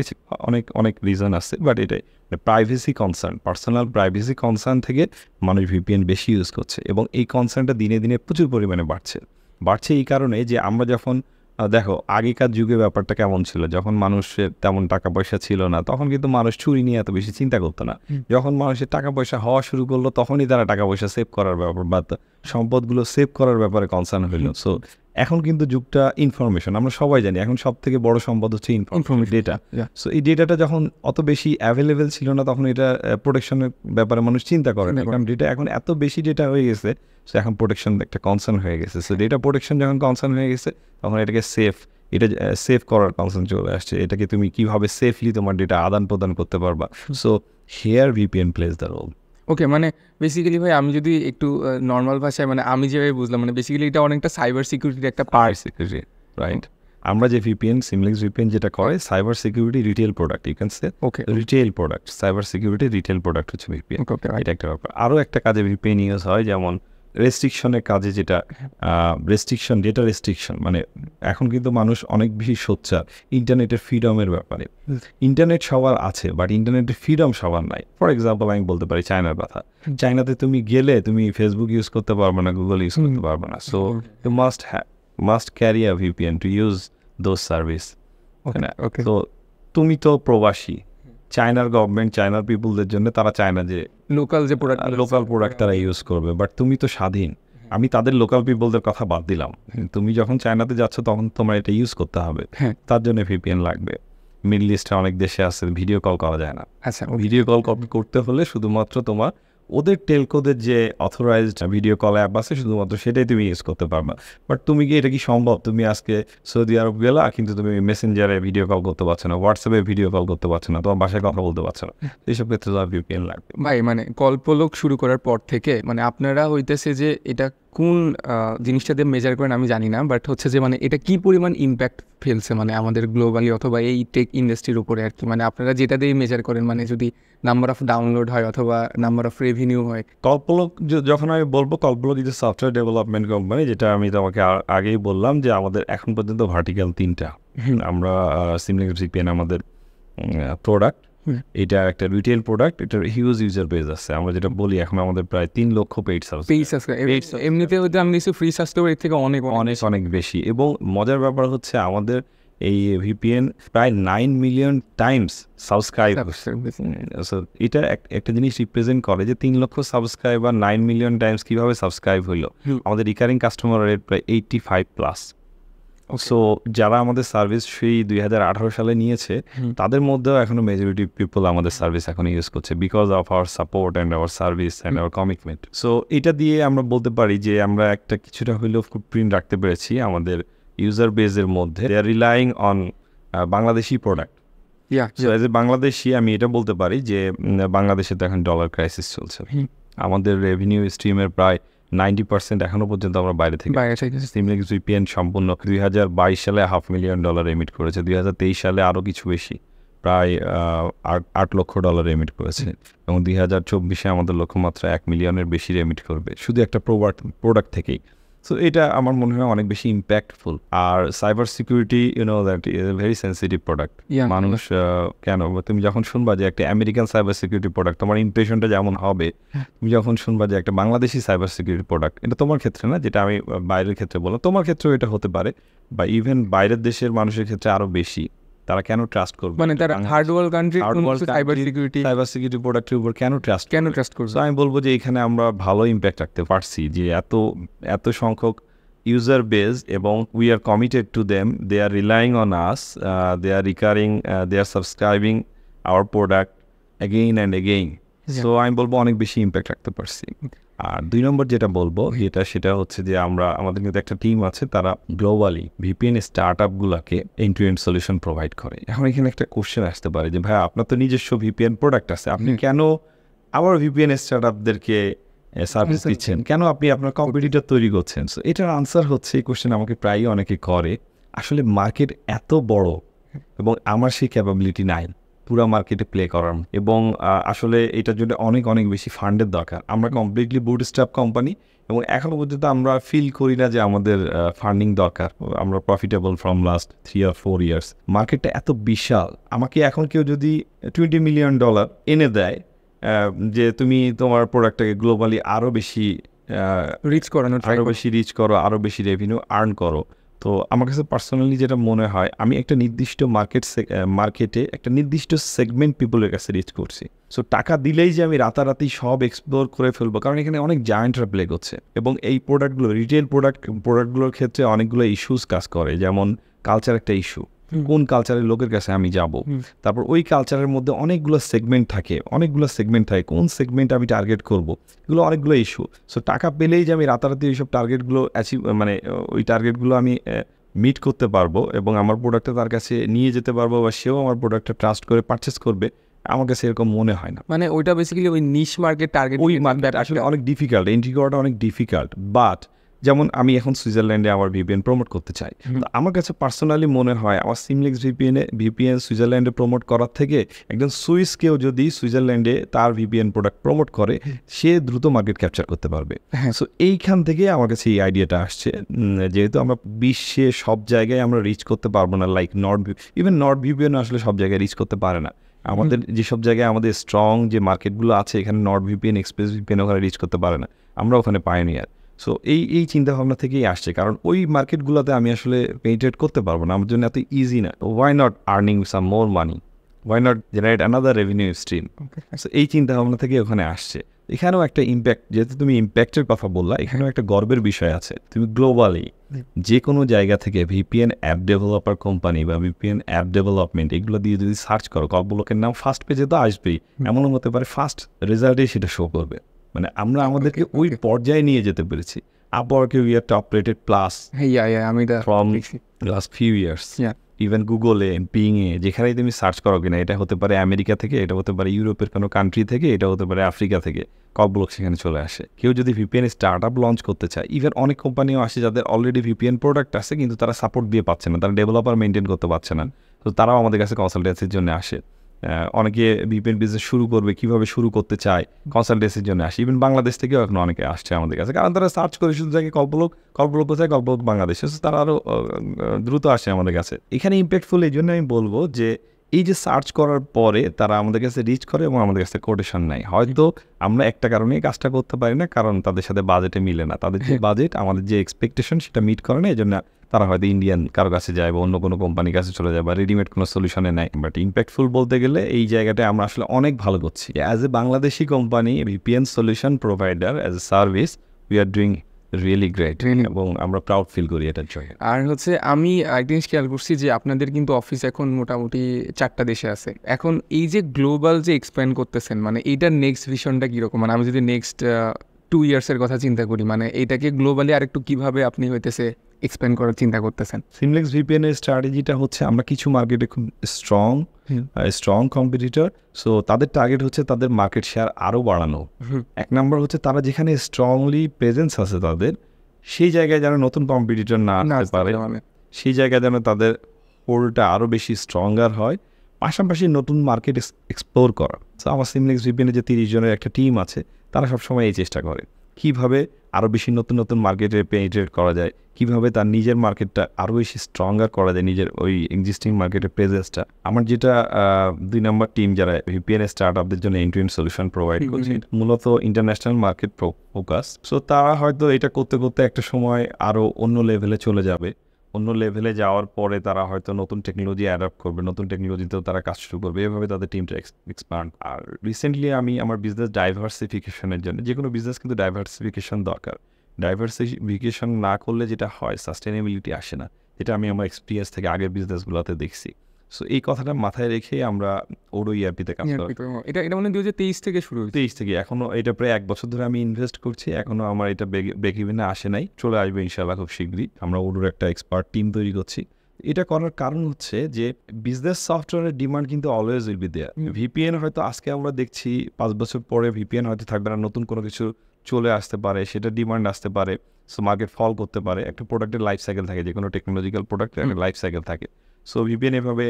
অনেক রিজন আছে, বাট এটাই privacy concern, personal privacy concern থেকে মানুষ ভিপিএন বেশি ইউজ করছে এবং এই কনসার্নটা দিনে দিনে প্রচুর পরিমাণে বাড়ছে এই কারণে যে আমরা যখন দেখো আগেকার যুগে ব্যাপারটা কেমন ছিল, যখন মানুষের তেমন টাকা পয়সা ছিল না তখন কিন্তু মানুষ চুরি নিয়ে এত বেশি চিন্তা করতো না। যখন মানুষের টাকা পয়সা হওয়া শুরু করলো তখনই তারা টাকা পয়সা সেভ করার ব্যাপার বা সম্পদগুলো সেভ করার ব্যাপারে কনসার্ন হইল। সো এখন কিন্তু যুগটা ইনফরমেশন, আমরা সবাই জানি এখন সব থেকে বড় সম্পদ হচ্ছে ইনফরমেশন, ডেটা। সো এই ডেটাটা যখন অত বেশি অ্যাভেলেবেল ছিল না তখন এটা প্রোটেকশনের ব্যাপারে মানুষ চিন্তা করে না, কারণ ডেটা এখন এত বেশি ডেটা হয়ে গেছে, সো এখন প্রোটেকশন একটা কনসার্ন হয়ে গেছে। সো ডেটা প্রোটেকশন যখন কনসার্ন হয়ে গেছে তখন এটাকে সেফ করার কনসার্ন চলে আসছে। এটাকে তুমি কিভাবে সেফলি তোমার ডেটা আদান প্রদান করতে পারবা। So here VPN plays the role. Okay, মানে বেসিক্যালি ভাই আমি যদি একটু নর্মাল ভাষায়, মানে আমি যেভাবে বুঝলাম, মানে বেসিক্যালি এটা অনেকটা সাইবার সিকিউরিটির একটা পার্ট। Security, right. আমরা যে ভিপিএন, সিমলেক্স ভিপিএন যেটা করে, cyber security retail product, you can say retail product, cyber security retail product হচ্ছে ভিপিএন। এটা একটা ব্যাপার। আরও একটা কাজে ভিপিএন ইউজ হয়, যেমন রেস্ট্রিকশনের কাজে, যেটা রেস্ট্রিকশন, ডেটা রেস্ট্রিকশন। মানে এখন কিন্তু মানুষ অনেক বেশি সোচ্চার ইন্টারনেটের ফ্রিডমের ব্যাপারে। ইন্টারনেট সবার আছে, বাট ইন্টারনেটের ফ্রিডম সবার নাই। ফর এক্সাম্পল আমি বলতে পারি চায়নার কথা। চায়নাতে তুমি গেলে তুমি ফেসবুক ইউজ করতে পারবে না, গুগল ইউজ করতে পারবে না। So you must carry a VPN to use those service. তো তুমি তো প্রবাসী, চায়নার গভর্নমেন্ট চায়নার পিপুলদের জন্য তারা চায় না যে লোকাল প্রোডাক্ট তারা ইউজ করবে, বাট তুমি তো স্বাধীন। আমি তাদের লোকাল পিপলদের কথা বাদ দিলাম, তুমি যখন চায়নাতে যাচ্ছ তখন তোমার এটা ইউজ করতে হবে, তার জন্য ভিপিএন লাগবে। মিডল ইস্টে অনেক দেশে আছে ভিডিও কল করা যায় না। আচ্ছা, ভিডিও কল করতে হলে শুধুমাত্র তোমার ওদের টেলকোদের যে অথরাইজড ভিডিও কল অ্যাপ আছে শুধুমাত্র সেটাই তুমি ইউজ করতে পারবা। বাট তুমি কি, এটা কি সম্ভব? তুমি আজকে সৌদি আরব গেলা কিন্তু তুমি মেসেঞ্জারে ভিডিও কল করতে পারছো না, হোয়াটসঅ্যাপে ভিডিও কল করতে পারছো না, তোমার বাসায় কথা বলতে পারছো না। এইসব ক্ষেত্রে তো ভিপিএন লাগবে। ভাই মানে কল্পলোক শুরু করার পর থেকে মানে আপনারা হইতেছে যে এটা কোন জিনিসটা দিয়ে মেজার করেন আমি জানি না, বাট হচ্ছে যে মানে এটা কি পরিমাণ ইম্প্যাক্ট ফেলছে মানে আমাদের গ্লোবালি অথবা এই টেক ইন্ডাস্ট্রির উপরে আর কি, মানে আপনারা যেটা দিয়ে মেজার করেন, মানে যদি নাম্বার অফ ডাউনলোড হয় অথবা নাম্বার অফ রেভিনিউ হয়? কল্পলোক যখন আমি বলবো, কল্পলোক ইজ সফটওয়্যার ডেভেলপমেন্ট কোম্পানি, যেটা আমি তোমাকে আগেই বললাম যে আমাদের এখন পর্যন্ত ভার্টিক্যাল 3টা। আমরা সিমলেক্স ভিপিএন আমাদের প্রোডাক্ট, এটা একটা রিটেল প্রোডাক্ট, এটার হিউজ ইউজার বেস আছে। আমরা যেটা বলি এখন আমাদের প্রায় 3 লক্ষ পেইড সাবস্ক্রাইব, এমনিতে হয়তো আমি নিশ্চয়ই ফ্রি সাবস্ক্রাইবার এর থেকে অনেক অনেক অনেক বেশি। এবং মজার ব্যাপার হচ্ছে আমাদের এই ভিপিএন প্রায় 9 মিলিয়ন টাইমস সাবস্ক্রাইব। সো এটা একটা জিনিস রিপ্রেজেন্ট করে যে 3 লক্ষ সাবস্ক্রাইবার 9 মিলিয়ন টাইমস কীভাবে সাবস্ক্রাইব হইলো। আমাদের রিকারিং কাস্টমার রেট প্রায় 85+। সো যারা আমাদের সার্ভিস সেই 2018 সালে নিয়েছে, তাদের মধ্যেও এখনো মেজরিটি পিপল আমাদের সার্ভিস এখন ইউজ করছে because of our support and our service and our commitment. So এটা দিয়ে আমরা বলতে পারি যে আমরা একটা কিছুটা হইলেও ফুটপ্রিন্ট রাখতে পেরেছি আমাদের ইউজার বেজের মধ্যে। They are relying on Bangladeshi product. So as a Bangladeshi আমি এটা বলতে পারি যে বাংলাদেশে তো এখন ডলার ক্রাইসিস চলছে। আমাদের রেভিনিউ স্ট্রিমের প্রায় 90% এখনো পর্যন্ত আমরা বাইরে থেকে। সিমলেক্স ভিপিএন সম্পূর্ণ 2022 সালে $500,000 এমিট করেছে, 2023 সালে আরও কিছু বেশি, প্রায় $8 লক্ষ এমিট করেছে, এবং 2024-এ আমাদের লক্ষ্যমাত্রা $1 মিলিয়নের বেশি এমিট করবে শুধু একটা প্রোডাক্ট থেকেই। সো এটা আমার মনে হয় অনেক বেশি ইম্প্যাক্টফুল। আর cyber security that is a very sensitive product. মানুষ কেন, তুমি যখন শুনবা যে একটা আমেরিকান সাইবার সিকিউরিটি প্রোডাক্ট, তোমার ইমপ্রেশনটা যেমন হবে, তুমি যখন শুনবা যে একটা বাংলাদেশি সাইবার সিকিউরিটি প্রোডাক্ট, এটা তোমার ক্ষেত্রে না, যেটা আমি বাইরের ক্ষেত্রে বললাম, তোমার ক্ষেত্রেও এটা হতে পারে, বা ইভেন বাইরের দেশের মানুষের ক্ষেত্রে আরও বেশি। তারা কেন ট্রাস্ট করবে? মানে তারা third world country cyber security প্রোডাক্টের উপর কেন ট্রাস্ট করবে? আমি বলবো যে এখানে আমরা ভালো ইম্প্যাক্ট রাখতে পারছি, যে এত সংখ্যক ইউজার বেস, এবং we are committed to them, they are relying on us, they are recurring, they are subscribing our product again and again. So আমি বলবো অনেক বেশি ইম্প্যাক্ট রাখতে পারছি। আর 2 নম্বর যেটা বলবো সেটা হচ্ছে যে আমাদের কিন্তু একটা টিম আছে, তারা গ্লোবালি ভিপিএন স্টার্ট আপগুলোকে end to end solution provide করে। এখন এখানে একটা কোশ্চেন আসতে পারে যে ভাই, আপনার তো নিজস্ব ভিপিএন প্রোডাক্ট আছে, আপনি কেন আবার ভিপিএন স্টার্ট আপদেরকে সার্ভিস দিচ্ছেন, কেন আপনি আপনার কম্পিটিটর তৈরি করছেন? সো এটার আনসার হচ্ছে, এই কোশ্চেন আমাকে প্রায়ই অনেকে করে, আসলে মার্কেট এত বড় এবং আমার সেই ক্যাপাবিলিটি নাই পুরো মার্কেটে প্লে করার, এবং আসলে এটার জন্য অনেক অনেক বেশি ফান্ডের দরকার। আমরা কমপ্লিটলি বুটস্ট্র্যাপ কোম্পানি, এবং এখনও পর্যন্ত আমরা ফিল করি না যে আমাদের ফান্ডিং দরকার। আমরা profitable from last 3 or 4 years। মার্কেটটা এত বিশাল, আমাকে এখন কেউ যদি $20 মিলিয়ন এনে দেয় যে তুমি তোমার প্রোডাক্টটাকে গ্লোবালি আরও বেশি রিচ করো, আরও বেশি রেভিনিউ আর্ন করো, তো আমার কাছে পার্সোনালি যেটা মনে হয়, আমি একটা নির্দিষ্ট মার্কেটে একটা নির্দিষ্ট সেগমেন্ট পিপলের কাছে রিচ করছি। সো টাকা দিলেই যে আমি রাতারাতি সব এক্সপ্লোর করে ফেলবো, কারণ এখানে অনেক জায়ান্টরা প্লে করছে, এবং এই প্রোডাক্টগুলো রিটেল প্রোডাক্টগুলোর ক্ষেত্রে অনেকগুলো ইস্যুস কাজ করে, যেমন কালচার একটা ইস্যু, কোন কালচারের লোকের কাছে আমি যাব, তারপর ওই কালচারের মধ্যে অনেকগুলো সেগমেন্ট থাকে, কোন সেগমেন্ট আমি টার্গেট করব, এগুলো অনেকগুলো ইস্যু। সো টাকা পেলেই যে আমি রাতারাতি এইসব টার্গেটগুলো ওই টার্গেটগুলো আমি মিট করতে পারবো এবং আমার প্রোডাক্টটা তার কাছে নিয়ে যেতে পারবো, বা সেও আমার প্রোডাক্টটা ট্রাস্ট করে পারচেস করবে, আমার কাছে এরকম মনে হয় না। মানে ওইটা বেসিক্যালি ওই নিশ মার্কেট টার্গেট, ওই মার্কেট আসলে অনেক ডিফিকাল্ট, এন্ট্রি করাটা অনেক ডিফিকাল্ট। বাট যেমন আমি এখন সুইজারল্যান্ডে আমার ভিপিএন প্রমোট করতে চাই, তো আমার কাছে পার্সোনালি মনে হয় আমার সিমলেক্স ভিপিএন সুইজারল্যান্ডে প্রমোট করার থেকে একজন সুইসকেও যদি সুইজারল্যান্ডে তার ভিপিএন প্রোডাক্ট প্রমোট করে, সে দ্রুত মার্কেট ক্যাপচার করতে পারবে। সো এইখান থেকে আমার কাছে এই আইডিয়াটা আসছে, যেহেতু আমরা বিশ্বে সব জায়গায় আমরা রিচ করতে পারবো না, লাইক নর্থ ভিপিএন আসলে সব জায়গায় রিচ করতে পারে না। আমাদের যেসব জায়গায় আমাদের স্ট্রং যে মার্কেটগুলো আছে, এখানে নর্থ ভিপিএন, এক্সপ্রেস ভিপিএন ওখানে রিচ করতে পারে না, আমরা ওখানে পাইওনিয়ার। সো এই চিন্তাভাবনা থেকেই আসছে, কারণ ওই মার্কেটগুলোতে আমি আসলে পেনিট্রেট করতে পারবো না, আমার জন্য এত ইজি না। Why not earning some more money, why not generate another revenue stream? So এই চিন্তাভাবনা থেকে ওখানে আসছে। এখানেও একটা ইম্প্যাক্ট, যেহেতু তুমি ইম্প্যাক্টের কথা বললা, এখানেও একটা গর্বের বিষয় আছে। তুমি গ্লোবালি যে কোনো জায়গা থেকে ভিপিএন অ্যাপ ডেভেলপার কোম্পানি বা ভিপিএন অ্যাপ ডেভেলপমেন্ট এগুলো দিয়ে যদি সার্চ করো, কল্পলোকের নাম ফার্স্ট পেজে তো আসবেই, এমনও হতে পারে ফার্স্ট রেজাল্টেই সেটা শো করবে। মানে আমরা আমাদেরকে ওই পর্যায়ে নিয়ে যেতে পেরেছি। Upwork we are top rated plus from last few years. Even গুগলে, বিংয়ে, যেখানেই তুমি সার্চ করো কিনা, এটা হতে পারে আমেরিকা থেকে, এটা হতে পারে ইউরোপের কোনো কান্ট্রি থেকে, এটা হতে পারে আফ্রিকা থেকে, কলব্লক সেখানে চলে আসে। কেউ যদি ভিপিএন স্টার্ট আপ লঞ্চ করতে চায়, ইভেন অনেক কোম্পানিও আসে যাদের অলরেডি ভিপিএন প্রোডাক্ট আছে কিন্তু তারা সাপোর্ট দিয়ে পাচ্ছে না, তারা ডেভেলপার মেনটেন করতে পারছে না, তো তারাও আমাদের কাছে কনসালটেন্সির জন্য আসে। অনেকে ভিপিএন বিজনেস শুরু করবে, কীভাবে শুরু করতে চায়, কনসালটেন্সির জন্য আসে। ইভেন বাংলাদেশ থেকেও এখন অনেকে আসছে আমাদের কাছে, কারণ তারা সার্চ করে শুধু জায়গায় কলব্লক কোথায়, কলব্লক বাংলাদেশে, তারা আরও দ্রুত আসে আমাদের কাছে। এখানে ইম্প্যাক্টফুল এই জন্য আমি বলবো যে এই যে সার্চ করার পরে তারা আমাদের কাছে রিচ করে এবং আমাদের কাছে কোটেশন নেয়। হয়তো আমরা একটা কারণেই কাজটা করতে পারি না, কারণ তাদের সাথে বাজেটে মিলে না, তাদের যে বাজেট আমাদের যে এক্সপেকটেশন সেটা মিট করে না, এই জন্য তারা হয়তো ইন্ডিয়ান কারো কাছে যায় বা অন্য কোনো কোম্পানির কাছে চলে যায় বা রেডিমেড কোনো সলিউশনে নেয়। বাট ইম্প্যাক্টফুল বলতে গেলে এই জায়গাটায় আমরা আসলে অনেক ভালো করছি। As a Bangladeshi company, VPN solution provider as a service, we are doing really great এবং আমরা প্রাউড ফিল করি এটার জন্য। আর হচ্ছে আমি একটা জিনিস খেয়াল করছি যে আপনাদের কিন্তু অফিস এখন মোটামুটি 4টা দেশে আছে। এখন এই যে গ্লোবাল যে এক্সপ্যান্ড করতেছেন, মানে এইটার নেক্সট ভিশনটা কীরকম? মানে আমি যদি নেক্সট 2 ইয়ার্সের কথা চিন্তা করি, মানে এইটাকে গ্লোবালি আরেকটু কীভাবে আপনি হইতেছে এক্সপ্যান্ড করার চিন্তা করতেছেন? সিমলেক্স ভিপিএনের স্ট্র্যাটেজিটা হচ্ছে আমরা কিছু মার্কেটে খুব স্ট্রং কম্পিটিটর, সো তাদের টার্গেট হচ্ছে তাদের মার্কেট শেয়ার আরও বাড়ানো। এক নম্বর হচ্ছে তারা যেখানে স্ট্রংলি প্রেজেন্স আছে তাদের, সেই জায়গায় যেন নতুন কম্পিটিটর না আসতে পারে, সেই জায়গায় যেন তাদের হোল্ডটা আরও বেশি স্ট্রঙ্গার হয়, পাশাপাশি নতুন মার্কেট এক্সপ্লোর করা। সো আমার সিমলেক্স ভিপিএনে যে 30 জনের একটা টিম আছে, তারা সবসময় এই চেষ্টা করে কীভাবে আরও বেশি নতুন নতুন মার্কেটে পেনিট্রেট করা যায়, কীভাবে তার নিজের মার্কেটটা আরও বেশি স্ট্রঙ্গার করা যায়, নিজের ওই এক্সিস্টিং মার্কেটের প্রেজেন্সটা। আমার যেটা 2 নম্বর টিম যারা ভিপিএন স্টার্ট আপদের জন্য end to end solution provide করছে, মূলত ইন্টারন্যাশনাল মার্কেট ফোকাস। সো তারা হয়তো এটা করতে করতে একটা সময় আরও অন্য লেভেলে চলে যাবে। অন্য লেভেলে যাওয়ার পরে তারা হয়তো নতুন টেকনোলজি অ্যাডাপ্ট করবে, নতুন টেকনোলজিতেও তারা কাজ শুরু করবে, এভাবে তাদের টিমটা এক্সপ্যান্ড। আর রিসেন্টলি আমি আমার বিজনেস ডাইভার্সিফিকেশনের জন্য, যে কোনো বিজনেস কিন্তু ডাইভার্সিফিকেশন দরকার, ডাইভার্সিফিকেশন না করলে যেটা হয় সাস্টেনেবিলিটি আসে না, যেটা আমি আমার এক্সপিরিয়েন্স থেকে আগের বিজনেসগুলোতে দেখছি। সো এই কথাটা মাথায় রেখে আমরা ওডো ইআরপিতে কাজ করি। এটা মানে 2023 থেকে শুরু হয়েছে। 23 থেকে এখনও এটা প্রায় 1 বছর ধরে আমি ইনভেস্ট করছি, এখনও আমার এটা ব্রেক ইভেনে আসে নাই, চলে আসবে ইনশাআল্লাহ খুব শীঘ্রই। আমরা ওডোর একটা এক্সপার্ট টিম তৈরি করছি। এটা করার কারণ হচ্ছে যে বিজনেস সফটওয়্যারের ডিমান্ড কিন্তু always will be there. VPN হয়তো আজকে আমরা দেখছি 5 বছর পরে ভিপিএন হয়তো থাকবে না, নতুন কোনো কিছু চলে আসতে পারে, সেটা ডিমান্ড আসতে পারে, সো মার্কেট ফল করতে পারে। একটা প্রোডাক্টের লাইফ সাইকেল থাকে, যে কোনো টেকনোলজিক্যাল প্রোডাক্টের একটা লাইফ সাইকেল থাকে। সো ভিপিএন এভাবে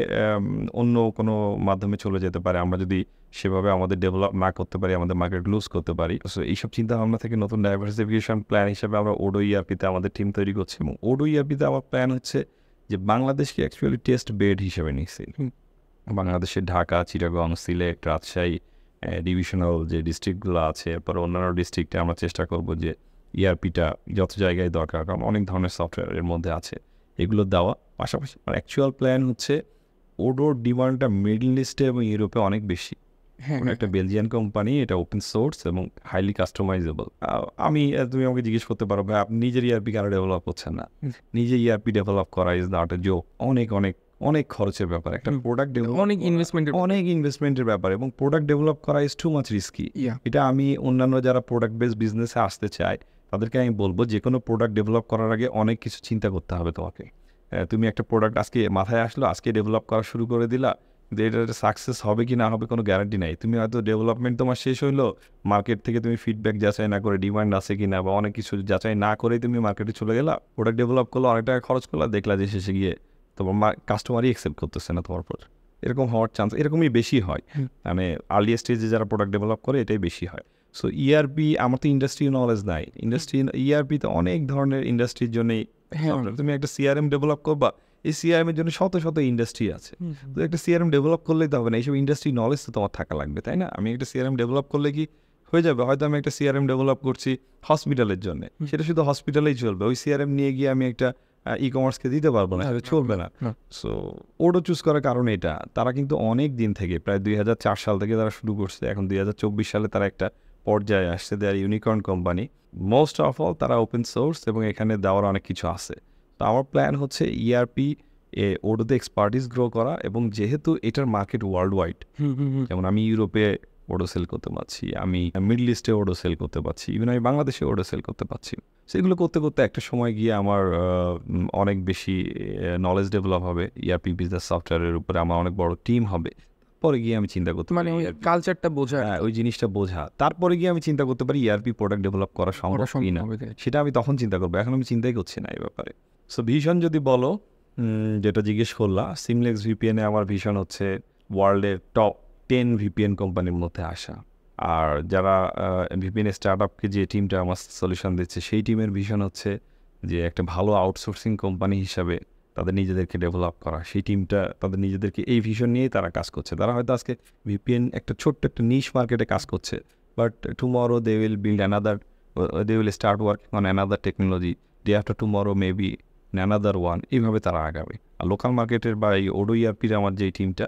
অন্য কোনো মাধ্যমে চলে যেতে পারে, আমরা যদি সেভাবে আমাদের ডেভেলপ না করতে পারি, আমাদের মার্কেট লুজ করতে পারি। সো এইসব চিন্তা ভাবনা থেকে নতুন ডাইভার্সিফিকেশন প্ল্যান হিসেবে আমরা ওডো ইআরপিতে আমাদের টিম তৈরি করছি। এবং ওডো ইআরপিতে আমার প্ল্যান হচ্ছে যে বাংলাদেশকে অ্যাকচুয়ালি টেস্ট বেড হিসেবে নিচ্ছি। বাংলাদেশের ঢাকা, চিটাগং, সিলেট, রাজশাহী ডিভিশনাল যে ডিস্ট্রিক্টগুলো আছে, এরপর অন্যান্য ডিস্ট্রিক্টে আমরা চেষ্টা করব যে ইআরপিটা যত জায়গায় দরকার, কারণ অনেক ধরনের সফটওয়্যার এর মধ্যে আছে, এগুলো দেওয়া। পাশাপাশি অ্যাকচুয়াল প্ল্যান হচ্ছে ওডোর ডিমান্ডটা মিডল ইস্টে এবং ইউরোপে অনেক বেশি। একটা বেলজিয়ান কোম্পানি, এটা ওপেন সোর্স এবং হাইলি কাস্টমাইজেবল। তুমি আমাকে জিজ্ঞেস করতে পারো ভাই আপনি নিজের ইআরপি কেন ডেভেলপ করছেন না? নিজে ইআরপি ডেভেলপ করা ইজ নট এ জোক, অনেক অনেক অনেক খরচের ব্যাপার। একটা প্রোডাক্ট অনেক ইনভেস্টমেন্টের ব্যাপার, এবং প্রোডাক্ট ডেভেলপ করা ইজ টু মাচ রিস্কি। এটা আমি অন্যান্য যারা প্রোডাক্ট বেস বিজনেসে আসতে চায় তাদেরকে আমি বলবো, যে কোনো প্রোডাক্ট ডেভেলপ করার আগে অনেক কিছু চিন্তা করতে হবে তোমাকে। তুমি একটা প্রোডাক্ট আজকে মাথায় আসলো, আজকে ডেভেলপ করা শুরু করে দিলা, কিন্তু এটা সাকসেস হবে কি না হবে কোনো গ্যারান্টি নাই। তুমি হয়তো ডেভেলপমেন্ট তোমার শেষ হইলো, মার্কেট থেকে তুমি ফিডব্যাক যাচাই না করে, ডিমান্ড আছে কি না বা অনেক কিছু যাচাই না করেই তুমি মার্কেটে চলে গেলা, প্রোডাক্ট ডেভেলপ করলো, অনেক টাকা খরচ করলা, দেখলা যে শেষে গিয়ে তোমার কাস্টমারই অ্যাকসেপ্ট করতেছে না তোমার প্রোডাক্ট। এরকম হওয়ার চান্স এরকমই বেশি হয়, মানে আর্লি স্টেজে যারা প্রোডাক্ট ডেভেলপ করে এটাই বেশি হয়। সো ইআরপি, আমার তো ইন্ডাস্ট্রি নলেজ নাই, ইআরপিতে অনেক ধরনের ইন্ডাস্ট্রির জন্যই। তুমি একটা সিআরএম ডেভেলপ করবা, এই সিআরএম এর জন্য শত শত ইন্ডাস্ট্রি আছে, তো একটা সিআরএম ডেভেলপ করলেই তো হবে না, এইসব ইন্ডাস্ট্রি নলেজ তো তোমার থাকা লাগবে, তাই না? আমি একটা সিআরএম ডেভেলপ করলে কি হয়ে যাবে? হয়তো আমি একটা সিআরএম ডেভেলপ করছি হসপিটালের জন্য, সেটা শুধু হসপিটালেই চলবে, ওই সিআরএম নিয়ে গিয়ে আমি একটা ই কমার্সকে দিতে পারবো না, সেটা চলবে না। সো ওডো চুজ করার কারণ এটা, তারা কিন্তু অনেক দিন থেকে, প্রায় 2004 সাল থেকে তারা শুরু করছে, এখন 2024 সালে তারা একটা পর্যায়ে আসছে, they are unicorn company. Most of all তারা ওপেন সোর্স এবং এখানে দেওয়ার অনেক কিছু আছে। তো আমার প্ল্যান হচ্ছে ইআরপি ওডোতে এক্সপার্টিস গ্রো করা, এবং যেহেতু এটার মার্কেট ওয়ার্ল্ড ওয়াইড, যেমন আমি ইউরোপে অর্ডার সেল করতে পারছি, আমি মিডল ইস্টে অর্ডার সেল করতে পারছি, ইভেন আমি বাংলাদেশে অর্ডার সেল করতে পারছি। সেগুলো করতে করতে একটা সময় গিয়ে আমার অনেক বেশি নলেজ ডেভেলপ হবে ইআরপি বিজনেস সফটওয়্যারের উপরে, আমার অনেক বড় টিম হবে। পরে গিয়ে আমি চিন্তা করতে মানে পারি ওই কালচারটা বোঝা, হ্যাঁ, ওই জিনিসটা বোঝা, তারপরে গিয়ে আমি চিন্তা করতে পারি ইআরপি প্রোডাক্ট ডেভেলপ করা সম্ভব কি না, সেটা আমি তখন চিন্তা করবো। এখন আমি চিন্তাই করছি না এই ব্যাপারে। সো ভিশন যদি বলো, যেটা জিজ্ঞেস করলা, সিমলেক্স ভিপিএনে আমার ভিশন হচ্ছে ওয়ার্ল্ডের টপ 10 ভিপিএন কোম্পানির মধ্যে আসা। আর যারা ভিপিএন স্টার্ট আপকে যে টিমটা আমার সলিউশন দিচ্ছে, সেই টিমের ভিশন হচ্ছে যে একটা ভালো আউটসোর্সিং কোম্পানি হিসাবে তাদের নিজেদেরকে ডেভেলপ করা। সেই টিমটা তাদের নিজেদেরকে এই ভিশন নিয়েই তারা কাজ করছে। তারা হয়তো আজকে ভিপিএন একটা ছোট্ট একটা নিশ মার্কেটে কাজ করছে, but tomorrow they will build another, they will start working on another technology, day after tomorrow maybe another one, এইভাবে তারা আগাবে। আর লোকাল মার্কেটের বা এই ওডো ইআরপির আমার যেই টিমটা,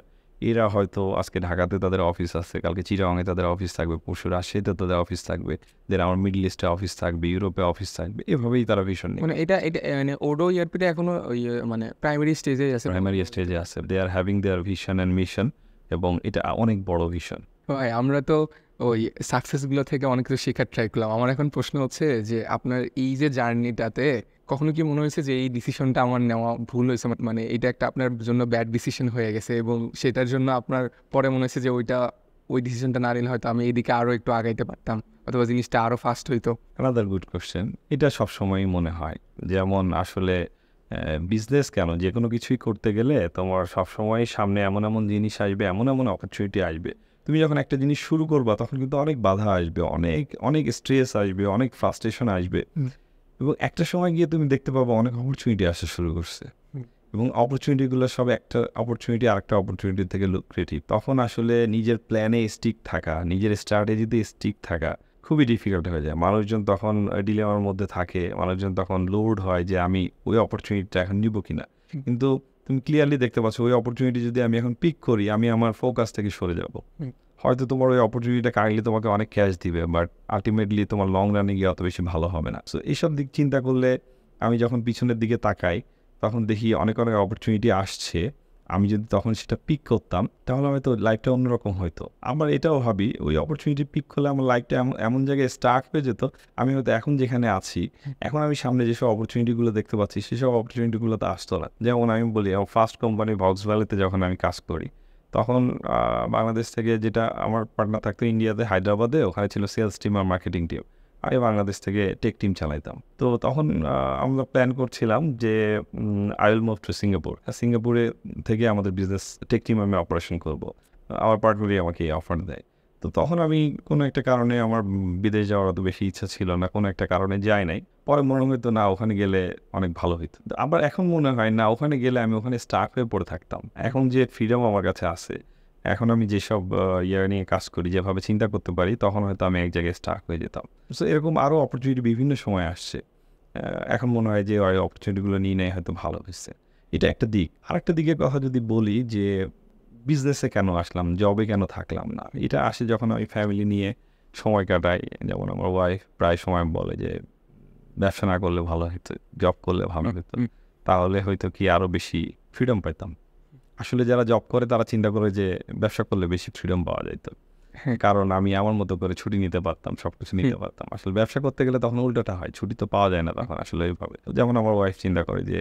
এরা হয়তো আজকে ঢাকাতে তাদের অফিস আছে, কালকে চিটাগাংয়ে তাদের অফিস থাকবে, পরশু রাজশাহীতে তাদের অফিস থাকবে, দেন আমার মিডল ইস্টে অফিস থাকবে, ইউরোপে অফিস থাকবে, এভাবেই তারা ভিশন নেই। মানে এটা মানে ওডো ইয়ারপিটা এখনো ওই মানে প্রাইমারি স্টেজে আছে, প্রাইমারি স্টেজে আছে। They are having their vision and mission, এবং এটা অনেক বড় ভিশন। ভাই আমরা তো ওই সাকসেসগুলো থেকে অনেক কিছু শেখার ট্রাই করলাম। আমার এখন প্রশ্ন হচ্ছে যে আপনার এই যে জার্নিটাতে কখনো কি মনে হয়েছে যে এই ডিসিশনটা আমার নেওয়া ভুল হয়েছে, মানে এটা একটা আপনার জন্য ব্যাড ডিসিশন হয়ে গেছে এবং সেটার জন্য আপনার পরে মনে হয়েছে যে ওই ডিসিশনটা না নিলে হয়তো আমি এইদিকে আরও একটু আগাইতে পারতাম, অথবা জিনিসটা আরও ফাস্ট হইতো? Another good question. এটা সবসময়ই মনে হয়। যেমন আসলে বিজনেস কেন, যে কোনো কিছুই করতে গেলে তোমার সবসময় সামনে এমন এমন জিনিস আসবে, এমন এমন অপরচুনিটি আসবে। তুমি যখন একটা জিনিস শুরু করবা তখন কিন্তু অনেক বাধা আসবে, অনেক অনেক স্ট্রেস আসবে, অনেক ফ্রাস্ট্রেশন আসবে, এবং একটা সময় গিয়ে তুমি দেখতে পাবো অনেক অপরচুনিটি আসা শুরু করছে, এবং অপরচুনিটিগুলো সব একটা অপরচুনিটি আরেকটা অপরচুনিটি থেকে লুক্রেটিভ। তখন আসলে নিজের প্ল্যানে স্টিক থাকা, নিজের স্ট্র্যাটেজিতে স্টিক থাকা খুবই ডিফিকাল্ট হয়ে যায়। মানুষজন তখন ডিলেমার মধ্যে থাকে, মানুষজন তখন লোড হয় যে আমি ওই অপরচুনিটিটা এখন নিব কিনা। কিন্তু তুমি ক্লিয়ারলি দেখতে পাচ্ছ ওই অপরচুনিটি যদি আমি এখন পিক করি, আমি আমার ফোকাস থেকে সরে যাব। হয়তো তোমার ওই অপরচুনিটিটা কাইন্ডলি তোমাকে অনেক ক্যাশ দিবে, বাট আলটিমেটলি তোমার লং রানে গিয়ে অত বেশি ভালো হবে না। সো এইসব দিক চিন্তা করলে আমি যখন পিছনের দিকে তাকাই তখন দেখি অনেক অনেক অপরচুনিটি আসছে। আমি যদি তখন সেটা পিক করতাম তাহলে হয়তো লাইফটা অন্যরকম হতো। আমার এটাও ভাবি ওই অপরচুনিটি পিক করলে আমার লাইফটা এমন জায়গায় স্টার্ট হয়ে যেত, আমি হয়তো এখন যেখানে আছি, এখন আমি সামনে যেসব অপরচুনিটিগুলো দেখতে পাচ্ছি সেসব অপরচুনিটিগুলো তো আসতো না। যেমন আমি বলি, আমার ফার্স্ট কোম্পানি ভক্সভ্যালিতে যখন আমি কাজ করি, তখন বাংলাদেশ থেকে যেটা আমার পার্টনার থাকতো ইন্ডিয়াতে, হায়দ্রাবাদে, ওখানে ছিল সেলস টিম আর মার্কেটিং টিম, আমি বাংলাদেশ থেকে টেক টিম চালাইতাম। তো তখন আমরা প্ল্যান করছিলাম যে I will move to Singapore, সিঙ্গাপুরে থেকে আমাদের বিজনেস টেক টিম আমি অপারেশন করব। আমার পার্টনারই আমাকে অফার দেয়। তো তখন আমি কোনো একটা কারণে আমার বিদেশ যাওয়ার অত বেশি ইচ্ছা ছিল না, কোনো একটা কারণে যাই নাই। পরে মনে হতো না ওখানে গেলে অনেক ভালো হতো, আবার এখন মনে হয় না ওখানে গেলে আমি ওখানে স্টাক হয়ে পড়ে থাকতাম। এখন যে ফ্রিডম আমার কাছে আছে, এখন আমি যেসব ইয়ে নিয়ে কাজ করি, যেভাবে চিন্তা করতে পারি, তখন হয়তো আমি এক জায়গায় স্টাক হয়ে যেতাম। সো এরকম আরও অপরচুনিটি বিভিন্ন সময় আসছে। এখন মনে হয় যে ওই অপরচুনিটিগুলো নিয়ে নেয় হয়তো ভালো হয়েছে। এটা একটা দিক। আরেকটা দিকের কথা যদি বলি, যে বিজনেসে কেন আসলাম, জবে কেন থাকলাম না, এটা আসে যখন আমি ফ্যামিলি নিয়ে সময় কাটাই। যেমন আমার ওয়াইফ প্রায় সময় বলে যে ব্যবসা না করলে ভালো হতো, জব করলে ভালো হতো, তাহলে হয়তো কি আরও বেশি ফ্রিডম পাইতাম। আসলে যারা জব করে তারা চিন্তা করে যে ব্যবসা করলে বেশি ফ্রিডম পাওয়া যেত, কারণ আমি আমার মতো করে ছুটি নিতে পারতাম, সব কিছু নিতে পারতাম। আসলে ব্যবসা করতে গেলে তখন উল্টোটা হয়, ছুটি তো পাওয়া যায় না তখন আসলে ওইভাবে। যেমন আমার ওয়াইফ চিন্তা করে যে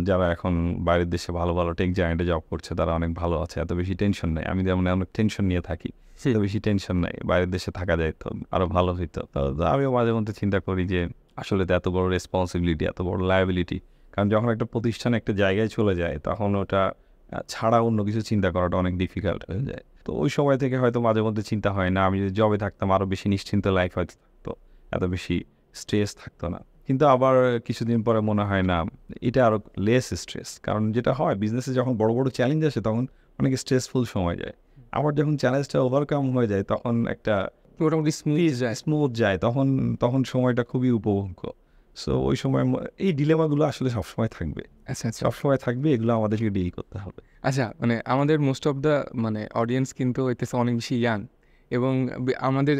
যারা এখন বাইরের দেশে ভালো ভালো টেক জায়ান্টে জব করছে তারা অনেক ভালো আছে, এত বেশি টেনশন নেই। আমি যেমন অনেক টেনশন নিয়ে থাকি, এত বেশি টেনশন নেই, বাইরের দেশে থাকা যায় তো আরও ভালো হইতো। তো আমিও মাঝে মধ্যে চিন্তা করি যে আসলে তো এত বড় রেসপন্সিবিলিটি, এত বড় লায়াবিলিটি, কারণ যখন একটা প্রতিষ্ঠান একটা জায়গায় চলে যায় তখন ওটা ছাড়া অন্য কিছু চিন্তা করাটা অনেক ডিফিকাল্ট হয়ে যায়। তো ওই সময় থেকে হয়তো মাঝে মধ্যে চিন্তা হয় না আমি যদি জবে থাকতাম আরও বেশি নিশ্চিন্ত লাইফ হয়তো থাকতো, এত বেশি স্ট্রেস থাকতো না। কিন্তু আবার কিছুদিন পরে মনে হয় না, এটা আরও লেস স্ট্রেস। কারণ যেটা হয় বিজনেসে যখন বড় বড় চ্যালেঞ্জ আসে তখন অনেক স্ট্রেসফুল সময় যায়, আবার যখন চ্যালেঞ্জটা ওভারকাম হয়ে যায় তখন একটা মোটামুটি স্মুথ যায়, তখন সময়টা খুবই উপভোগ্য। সো ওই সময় এই ডিলেমাগুলো আসলে সবসময় থাকবে। আচ্ছা, সবসময় থাকবে, এগুলো আমাদেরকে ডিল করতে হবে। আচ্ছা, মানে আমাদের মোস্ট অফ দ্য মানে অডিয়েন্স কিন্তু হইতেছে অনেক বেশি ইয়াং, এবং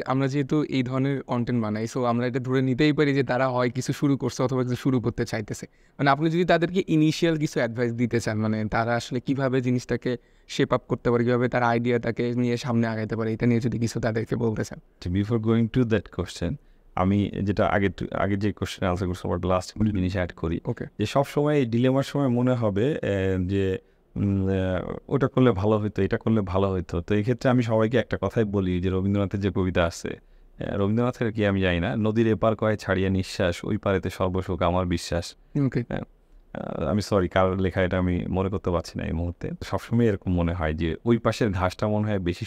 আমরা যেহেতু এই ধরনের কন্টেন্ট বানাই, সো আমরা এটা ধরে নিতেই পারি যে তারা হয় কিছু শুরু করছে অথবা কিছু শুরু করতে চাইতেছে। মানে আপনি যদি তাদেরকে ইনিশিয়াল কিছু অ্যাডভাইস দিতে চান, মানে তারা আসলে কীভাবে জিনিসটাকে শেপ আপ করতে পারে, কীভাবে তার আইডিয়াটাকে নিয়ে সামনে আগাইতে পারে, এটা নিয়ে যদি কিছু তাদেরকে বলতে চান। Before going to that question, আমি যেটা আগে যে কোশ্চেন আনসার করছি আমার লাস্ট জিনিস অ্যাড করি, ওকে। যে সবসময় এই ডিলেমার সময় মনে হবে যে ওটা করলে ভালো হতো, এটা করলে ভালো হতো। তো এই ক্ষেত্রে আমি সবাইকে একটা কথাই বলি যে রবীন্দ্রনাথের যে কবিতা আছে, রবীন্দ্রনাথের কি আমি জানি না, নদীর এপার কয় ছাড়িয়া নিঃশ্বাস, ওই পারেতে সর্বসুখ আমার বিশ্বাস। ওকে। আমি সরি, কার লেখা এটা আমি মনে করতে পারছি না এই মুহূর্তে। সবসময় এরকম মনে হয় যে ওই পাশের ঘাসটা মনে হয় বেশি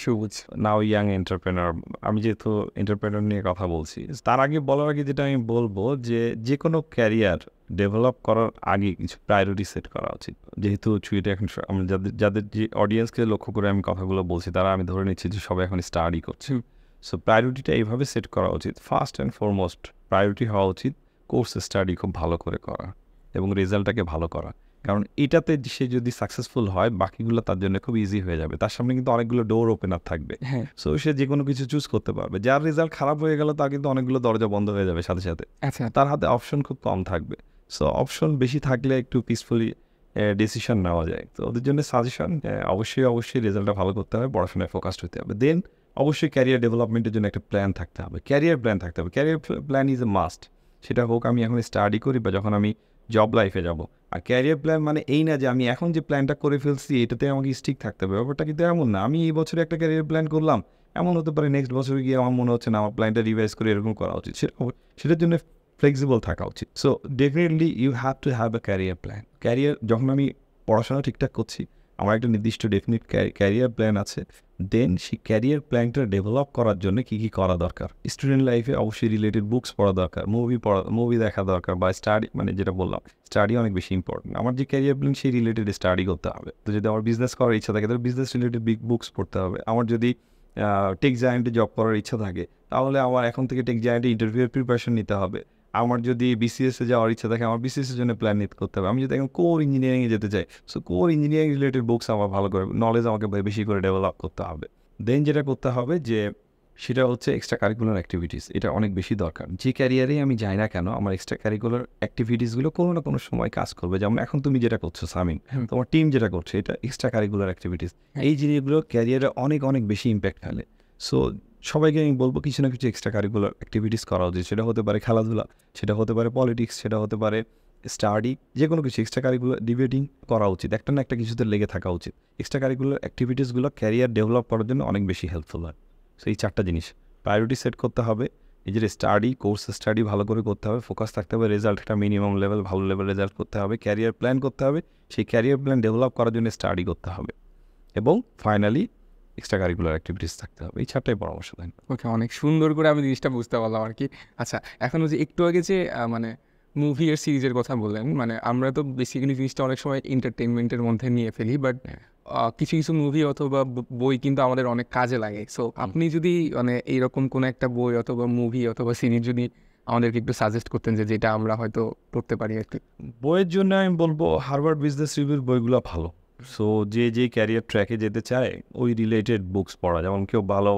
সবুজ। নাও ইয়াং এন্টারপ্রেনার, আমি যেহেতু এন্টারপ্রেনার নিয়ে কথা বলছি, তার আগে বলার আগে যেটা আমি বলবো যে কোনো ক্যারিয়ার ডেভেলপ করার আগে কিছু প্রায়োরিটি সেট করা উচিত। যেহেতু ছুটিটা এখন আমি যাদের যে অডিয়েন্সকে লক্ষ্য করে আমি কথাগুলো বলছি, তারা আমি ধরে নিচ্ছি যে সবাই এখন স্টাডি করছে। সো প্রায়োরিটিটা এইভাবে সেট করা উচিত। ফার্স্ট অ্যান্ড ফরমোস্ট প্রায়োরিটি হওয়া উচিত কোর্স স্টাডি খুব ভালো করে করা এবং রেজাল্টটাকে ভালো করা। কারণ এটাতে সে যদি সাকসেসফুল হয়, বাকিগুলো তার জন্য খুব ইজি হয়ে যাবে। তার সামনে কিন্তু অনেকগুলো ডোর ওপেনার থাকবে। সো সে যে কোনো কিছু চুজ করতে পারবে। যার রেজাল্ট খারাপ হয়ে গেল, তার কিন্তু অনেকগুলো দরজা বন্ধ হয়ে যাবে সাথে সাথে। আচ্ছা। তার হাতে অপশন খুব কম থাকবে। সো অপশন বেশি থাকলে একটু পিসফুলি ডিসিশন নেওয়া যায়। তো ওদের জন্য সাজেশন, অবশ্যই রেজাল্টটা ভালো করতে হবে, পড়াশোনায় ফোকাসড হতে হবে। দেন অবশ্যই ক্যারিয়ার ডেভেলপমেন্টের জন্য একটা প্ল্যান থাকতে হবে। Career plan is a must. সেটা হোক আমি এখন স্টাডি করি বা যখন আমি জব লাইফে যাব। আর ক্যারিয়ার প্ল্যান মানে এই না যে আমি এখন যে প্ল্যানটা করে ফেলছি এটাতে আমাকে স্টিক থাকতে হবে, ব্যাপারটা কিন্তু এমন না। আমি এই বছরে একটা ক্যারিয়ার প্ল্যান করলাম, এমন হতে পারে নেক্সট বছরে গিয়ে আমার মনে হচ্ছে না আমার প্ল্যানটা রিভাইজ করে এরকম করা উচিত। সেটার জন্য ফ্লেক্সিবল থাকা উচিত। So definitely you have to have a career plan. Career যখন আমি পড়াশোনা ঠিকঠাক করছি, আমার একটা নির্দিষ্ট ডেফিনিট ক্যারিয়ার প্ল্যান আছে। দেন সেই ক্যারিয়ার প্ল্যানটা ডেভেলপ করার জন্য কী কী করা দরকার, স্টুডেন্ট লাইফে অবশ্যই রিলেটেড বুকস পড়া দরকার, মুভি দেখা দরকার, বা স্টাডি, মানে যেটা বললাম স্টাডি অনেক বেশি ইম্পর্টেন্ট। আমার যে ক্যারিয়ার প্ল্যান সেই রিলেটেড স্টাডি করতে হবে। তো যদি আমার বিজনেস করার ইচ্ছা থাকে তাহলে বিজনেস রিলেটেড বিগ বুকস পড়তে হবে। আমার যদি টেক জায়ান্টে জব করার ইচ্ছা থাকে তাহলে আমার এখন থেকে টেক জায়ান্টে ইন্টারভিউয়ের প্রিপারেশন নিতে হবে। আমার যদি বিসিএসে যাওয়ার ইচ্ছা থাকে আমার বিসিএসের জন্য প্ল্যান নিতে করতে হবে। আমি যদি এখন কোর ইঞ্জিনিয়ারিংয়ে যেতে চাই, so core engineering related books আমার ভালো করে নলেজ আমাকে বেশি করে ডেভেলপ করতে হবে। দেন যেটা করতে হবে যে সেটা হচ্ছে এক্সট্রা কারিকুলার অ্যাক্টিভিটিস। এটা অনেক বেশি দরকার। যে ক্যারিয়ারেই আমি যাই না কেন, আমার এক্সট্রা কারিকুলার অ্যাক্টিভিটিসগুলো কোনো না কোনো সময় কাজ করবে। যেমন এখন তুমি যেটা করছো সামিন, তোমার টিম যেটা করছে, এটা এক্সট্রা কারিকুলার অ্যাক্টিভিটিস। এই জিনিসগুলো ক্যারিয়ারে অনেক বেশি ইম্প্যাক্ট ফেলে। সো সবাইকে আমি বলবো কিছু না কিছু এক্সট্রা কারিকুলার অ্যাক্টিভিটিস করা উচিত। সেটা হতে পারে খেলাধুলা, সেটা হতে পারে পলিটিক্স, সেটা হতে পারে স্টাডি, যে কোনো কিছু এক্সট্রা কারিকুলার ডিবেটিং করা উচিত। একটা না একটা কিছুতে লেগে থাকা উচিত। এক্সট্রা কারিকুলার অ্যাক্টিভিটিসগুলো ক্যারিয়ার ডেভেলপ করার জন্য অনেক বেশি হেল্পফুল হয়। সো এই 4টা জিনিস প্রায়োরিটি সেট করতে হবে, নিজের কোর্স স্টাডি ভালো করে করতে হবে, ফোকাস থাকতে হবে, রেজাল্ট একটা মিনিমাম লেভেল, ভালো লেভেল রেজাল্ট করতে হবে, ক্যারিয়ার প্ল্যান করতে হবে, সেই ক্যারিয়ার প্ল্যান ডেভেলপ করার জন্য স্টাডি করতে হবে, এবং ফাইনালি এক্সট্রা কারিকুলার অ্যাক্টিভিটিস থাকতে হবে। এই 4টাই পরামর্শ দেন। ওকে, অনেক সুন্দর করে আমি জিনিসটা বুঝতে পারলাম আর কি। আচ্ছা, এখন যে একটু আগে যে মানে মুভি আর সিরিজের কথা বললেন, মানে আমরা তো বেসিক্যালি জিনিসটা অনেক সময় এন্টারটেনমেন্টের মধ্যে নিয়ে ফেলি, বাট কিছু মুভি অথবা বই কিন্তু আমাদের অনেক কাজে লাগে। সো আপনি যদি মানে এইরকম কোনো একটা বই অথবা মুভি অথবা সিরিজ যদি আমাদেরকে একটু সাজেস্ট করতেন যে যেটা আমরা হয়তো পড়তে পারি আর কি। বইয়ের জন্য আমি বলবো হার্ভার্ড বিজনেস রিভিউর বইগুলো ভালো। সো যে ক্যারিয়ার ট্র্যাকে যেতে চায় ওই রিলেটেড বুকস পড়া, যেমন কেউ ভালো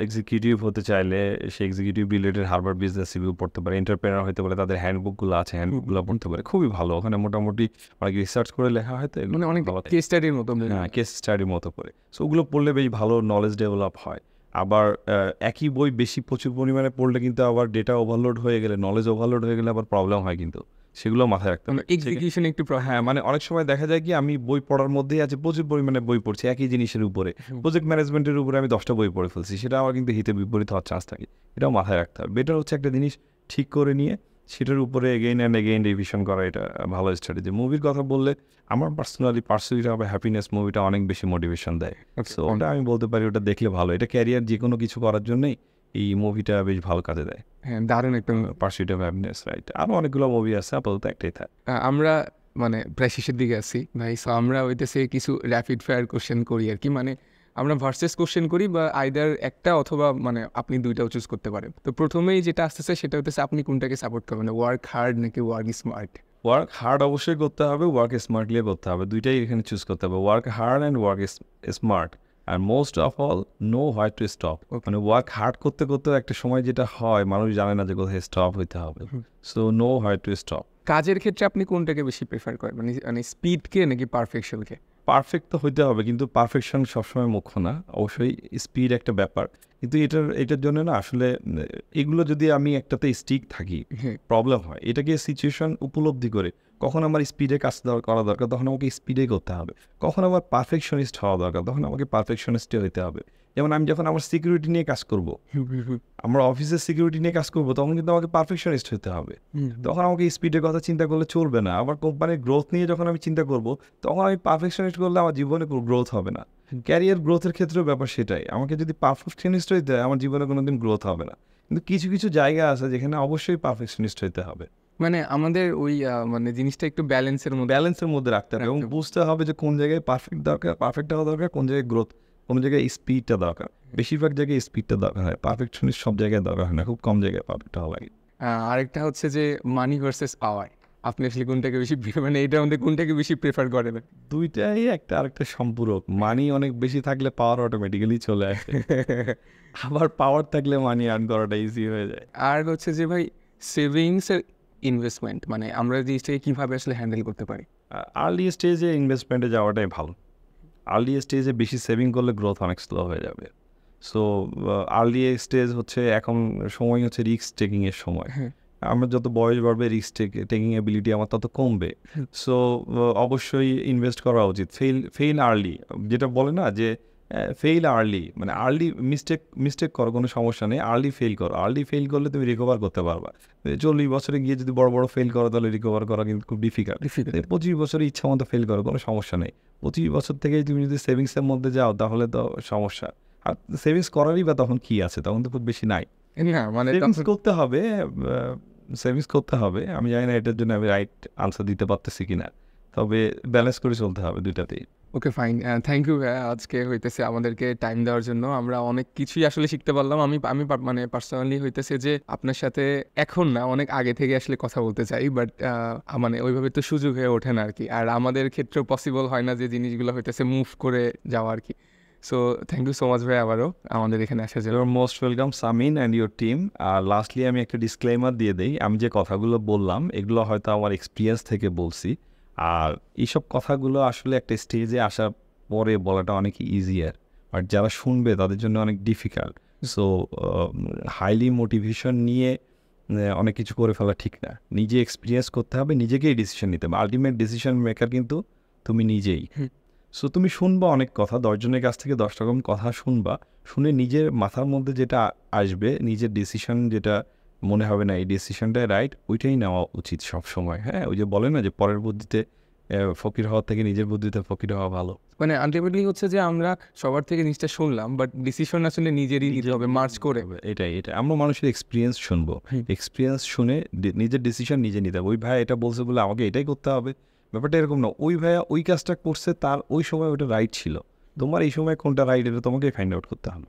এক্সিকিউটিভ হতে চাইলে সে executive related Harvard Business Review পড়তে পারে। এন্টারপ্রেনার হতে পারে, তাদের হ্যান্ডবুকগুলো আছে, হ্যান্ডবুকগুলো পড়তে পারে, খুবই ভালো। ওখানে মোটামুটি অনেক রিসার্চ করে লেখা হয়, তো মানে অনেক কেস স্টাডির মতো। হ্যাঁ, কেস স্টাডির মতো করে। সো ওগুলো পড়লে বেশ ভালো নলেজ ডেভেলপ হয়। আবার একই বই প্রচুর পরিমাণে পড়লে কিন্তু আবার ডেটা ওভারলোড হয়ে গেলে, নলেজ ওভারলোড হয়ে গেলে আবার প্রবলেম হয়, কিন্তু সেগুলো মাথায় রাখতে হবে। এক্সিকিউশন একটু হ্যাঁ, মানে অনেক সময় দেখা যায় কি আমি বই পড়ার মধ্যেই আছে, প্রচুর পরিমাণে বই পড়ছি একই জিনিসের উপরে, প্রজেক্ট ম্যানেজমেন্টের উপরে আমি 10টা বই পড়ে ফেলছি, সেটা আমার কিন্তু হিতে বিপরীত হওয়ার চান্স থাকে। এটাও মাথায় রাখতে হবে। বেটার হচ্ছে একটা জিনিস ঠিক করে নিয়ে সেটার উপরে এগেইন অ্যান্ড এগেইন রিভিশন করা, এটা ভালো স্ট্র্যাটেজি। মুভির কথা বললে আমার পার্সোনালি হবে হ্যাপিনেস মুভিটা অনেক বেশি মোটিভেশন দেয়। সো ওটা আমি বলতে পারি ওটা দেখলে ভালো। এটা ক্যারিয়ার যে কোনো কিছু করার জন্যই এই মুভিটা বেশ ভালো কাজে দেয়। হ্যাঁ, দারুণ একটা পার্সুইট অফ হ্যাপিনেস, রাইট। আরও অনেকগুলো মুভি আছে, আপাতত একটাই থাকে। আমরা মানে প্রায় শেষের দিকে আছি ভাই। সো আমরা ওইটাতে কিছু র্যাপিড ফায়ার কোশ্চেন করি আর কি, মানে আমরা ভার্সেস কোশ্চেন করি, বা আইদার একটা অথবা মানে আপনি দুইটাও চুজ করতে পারেন। তো প্রথমেই যেটা আসতেছে সেটা হচ্ছে আপনি কোনটাকে সাপোর্ট করবেন, ওয়ার্ক হার্ড নাকি ওয়ার্ক স্মার্ট? ওয়ার্ক হার্ড অবশ্যই করতে হবে, ওয়ার্ক স্মার্টলি করতে হবে, দুইটাই এখানে চুজ করতে হবে। Work hard and work smart আর most of all know where to stop. মানে ওয়ার্ক হার্ড করতে করতে একটা সময় যেটা হয় মানুষ জানে না যে কোথায় স্টপ হইতে হবে। So no where to stop. কাজের ক্ষেত্রে আপনি কোনটাকে বেশি প্রেফার করেন, মানে স্পিডকে নাকি পারফেকশনকে? পারফেক্ট তো হইতে হবে, কিন্তু পারফেকশন সবসময় মুখ্য না, অবশ্যই স্পিড একটা ব্যাপার। কিন্তু এটার জন্য না আসলে এগুলো যদি আমি একটাতে স্টিক থাকি প্রবলেম হয়। এটাকে সিচুয়েশন উপলব্ধি করে কখন আমার স্পিডে কাজ করা দরকার তখন আমাকে স্পিডে করতে হবে, কখন আমার পারফেকশনিস্ট হওয়া দরকার তখন আমাকে পারফেকশনিস্টে হইতে হবে। যেমন আমি যখন আমার সিকিউরিটি নিয়ে কাজ করব, আমার অফিসের সিকিউরিটি নিয়ে কাজ করবো, তখন কিন্তু আমাকে পারফেকশনিস্ট হতে হবে। তখন আমাকে স্পিডের কথা চিন্তা করলে চলবে না। আবার কোম্পানির গ্রোথ নিয়ে যখন আমি চিন্তা করব, তখন আমি পারফেকশনিস্ট করলে আমার জীবনে গ্রোথ হবে না। ক্যারিয়ার গ্রোথের ক্ষেত্রেও ব্যাপার সেটাই, আমাকে যদি পারফেকশনিস্ট হইতে হয় আমার জীবনে কোনোদিন গ্রোথ হবে না। কিন্তু কিছু কিছু জায়গা আছে যেখানে অবশ্যই পারফেকশনিস্ট হইতে হবে। মানে আমাদের ওই মানে জিনিসটা একটু ব্যালেন্সের মধ্যে রাখতে হবে এবং বুঝতে হবে যে কোন জায়গায় পারফেক্ট হওয়া দরকার, কোন জায়গায় গ্রোথ, কোন জায়গায় স্পিডটা দরকার। বেশিরভাগ জায়গায় স্পিডটা দরকার হয়, পারফেকশনিস্ট সব জায়গায় দরকার হয় না, খুব কম জায়গায় পারফেক্ট হওয়া লাগে। আরেকটা হচ্ছে যে মানি ভার্সেস পাওয়ার, আপনি আসলে কোনটাকে বেশি মানে এইটার মধ্যে কোনটাকে বেশি প্রেফার করেন? দুইটাই একটা আরেকটা সম্পূরক। মানি অনেক বেশি থাকলে পাওয়ার অটোমেটিক্যালি চলে আসে, আবার পাওয়ার থাকলে মানি আর্ন করাটা ইজি হয়ে যায়। আর হচ্ছে যে ভাই সেভিংস এর ইনভেস্টমেন্ট, মানে আমরা জিনিসটাকে কীভাবে আসলে হ্যান্ডেল করতে পারি? আর্লি স্টেজে ইনভেস্টমেন্টে যাওয়াটাই ভালো। আর্লি স্টেজে বেশি সেভিং করলে গ্রোথ অনেক স্লো হয়ে যাবে। সো আর্লি স্টেজ হচ্ছে এখন সময় হচ্ছে রিস্ক টেকিংয়ের সময়। আমার যত বয়স বাড়বে রিস্ক টেকিং এবিলিটি আমার তত কমবে। সো অবশ্যই ইনভেস্ট করা উচিত। ফেইল আর্লি, যেটা বলে না যে ফেইল আর্লি, মানে আর্লি মিস্টেক করো, কোনো সমস্যা নেই, আর্লি ফেল করো। আর্লি ফেল করলে তুমি রিকভার করতে পারবা। 40 বছরে গিয়ে যদি বড় বড় ফেল করো তাহলে রিকভার করা কিন্তু খুব ডিফিকাল্ট। 25 বছরে ইচ্ছা মতো ফেল করো, কোনো সমস্যা নেই। 25 বছর থেকেই তুমি যদি সেভিংসের মধ্যে যাও তাহলে তো সমস্যা। আর সেভিংস করারই বা তখন কি আছে, তখন তো খুব বেশি নাই। মানে সেভিংস করতে হবে। আমি জানি না এটার জন্য আমি রাইট আনসার দিতে পারতেছি কিনা, তবে ব্যালেন্স করে চলতে হবে দুইটাতেই। ওকে ফাইন, থ্যাংক ইউ ভাইয়া আজকে হইতেছে আমাদেরকে টাইম দেওয়ার জন্য। আমরা অনেক কিছুই আসলে শিখতে পারলাম। আমি মানে পার্সোনালি হইতেছে যে আপনার সাথে এখন না, অনেক আগে থেকে আসলে কথা বলতে চাই, বাট মানে ওইভাবে তো সুযোগ হয়ে ওঠে না আর কি। আর আমাদের ক্ষেত্রেও পসিবল হয় না যে জিনিসগুলো হইতেছে মুভ করে যাওয়া আর কি। So thank you so much ভাই আবারও আমাদের এখানে আসার জন্য। Your most welcome Samin and your team. আর লাস্টলি আমি একটা ডিসক্লেমার দিয়ে দিই, আমি যে কথাগুলো বললাম এগুলো হয়তো আমার এক্সপিরিয়েন্স থেকে বলছি। আর এইসব কথাগুলো আসলে একটা স্টেজে আসার পরে বলাটা অনেক ইজিয়ার, বাট যারা শুনবে তাদের জন্য অনেক ডিফিকাল্ট। সো হাইলি মোটিভেশন নিয়ে অনেক কিছু করে ফেলা ঠিক না। নিজে এক্সপিরিয়েন্স করতে হবে, নিজেকেই ডিসিশন নিতে হবে। আলটিমেট ডিসিশন মেকার কিন্তু তুমি নিজেই। সো তুমি শুনবা অনেক কথা, 10 জনের কাছ থেকে 10 রকম কথা শুনবা, শুনে নিজের মাথার মধ্যে যেটা আসবে, নিজের ডিসিশন যেটা মনে হবে না এই ডিসিশনটাই রাইট, ওইটাই নেওয়া উচিত সব সময়। হ্যাঁ, ওই যে বলে না যে পরের বুদ্ধিতে ফকির হওয়ার থেকে নিজের বুদ্ধিতে ফকির হওয়া ভালো। মানে আলটিমেটলি হচ্ছে যে আমরা সবার থেকে জিনিসটা শুনলাম, বাট ডিসিশন আসলে নিজেরই নিতে হবে, মার্চ করে। এটাই আমরা মানুষের এক্সপিরিয়েন্স শুনবো, এক্সপিরিয়েন্স শুনে নিজের ডিসিশন নিজে নিতে হবে। ওই ভাই এটা বলছে বলে আমাকে এটাই করতে হবে, ব্যাপারটা এরকম না। ওই ভাইয়া ওই কাজটা করছে, তার ওই সময় ওটা রাইট ছিল, তোমার এই সময় কোনটা রাইট এটা তোমাকে ফাইন্ড আউট করতে হবে।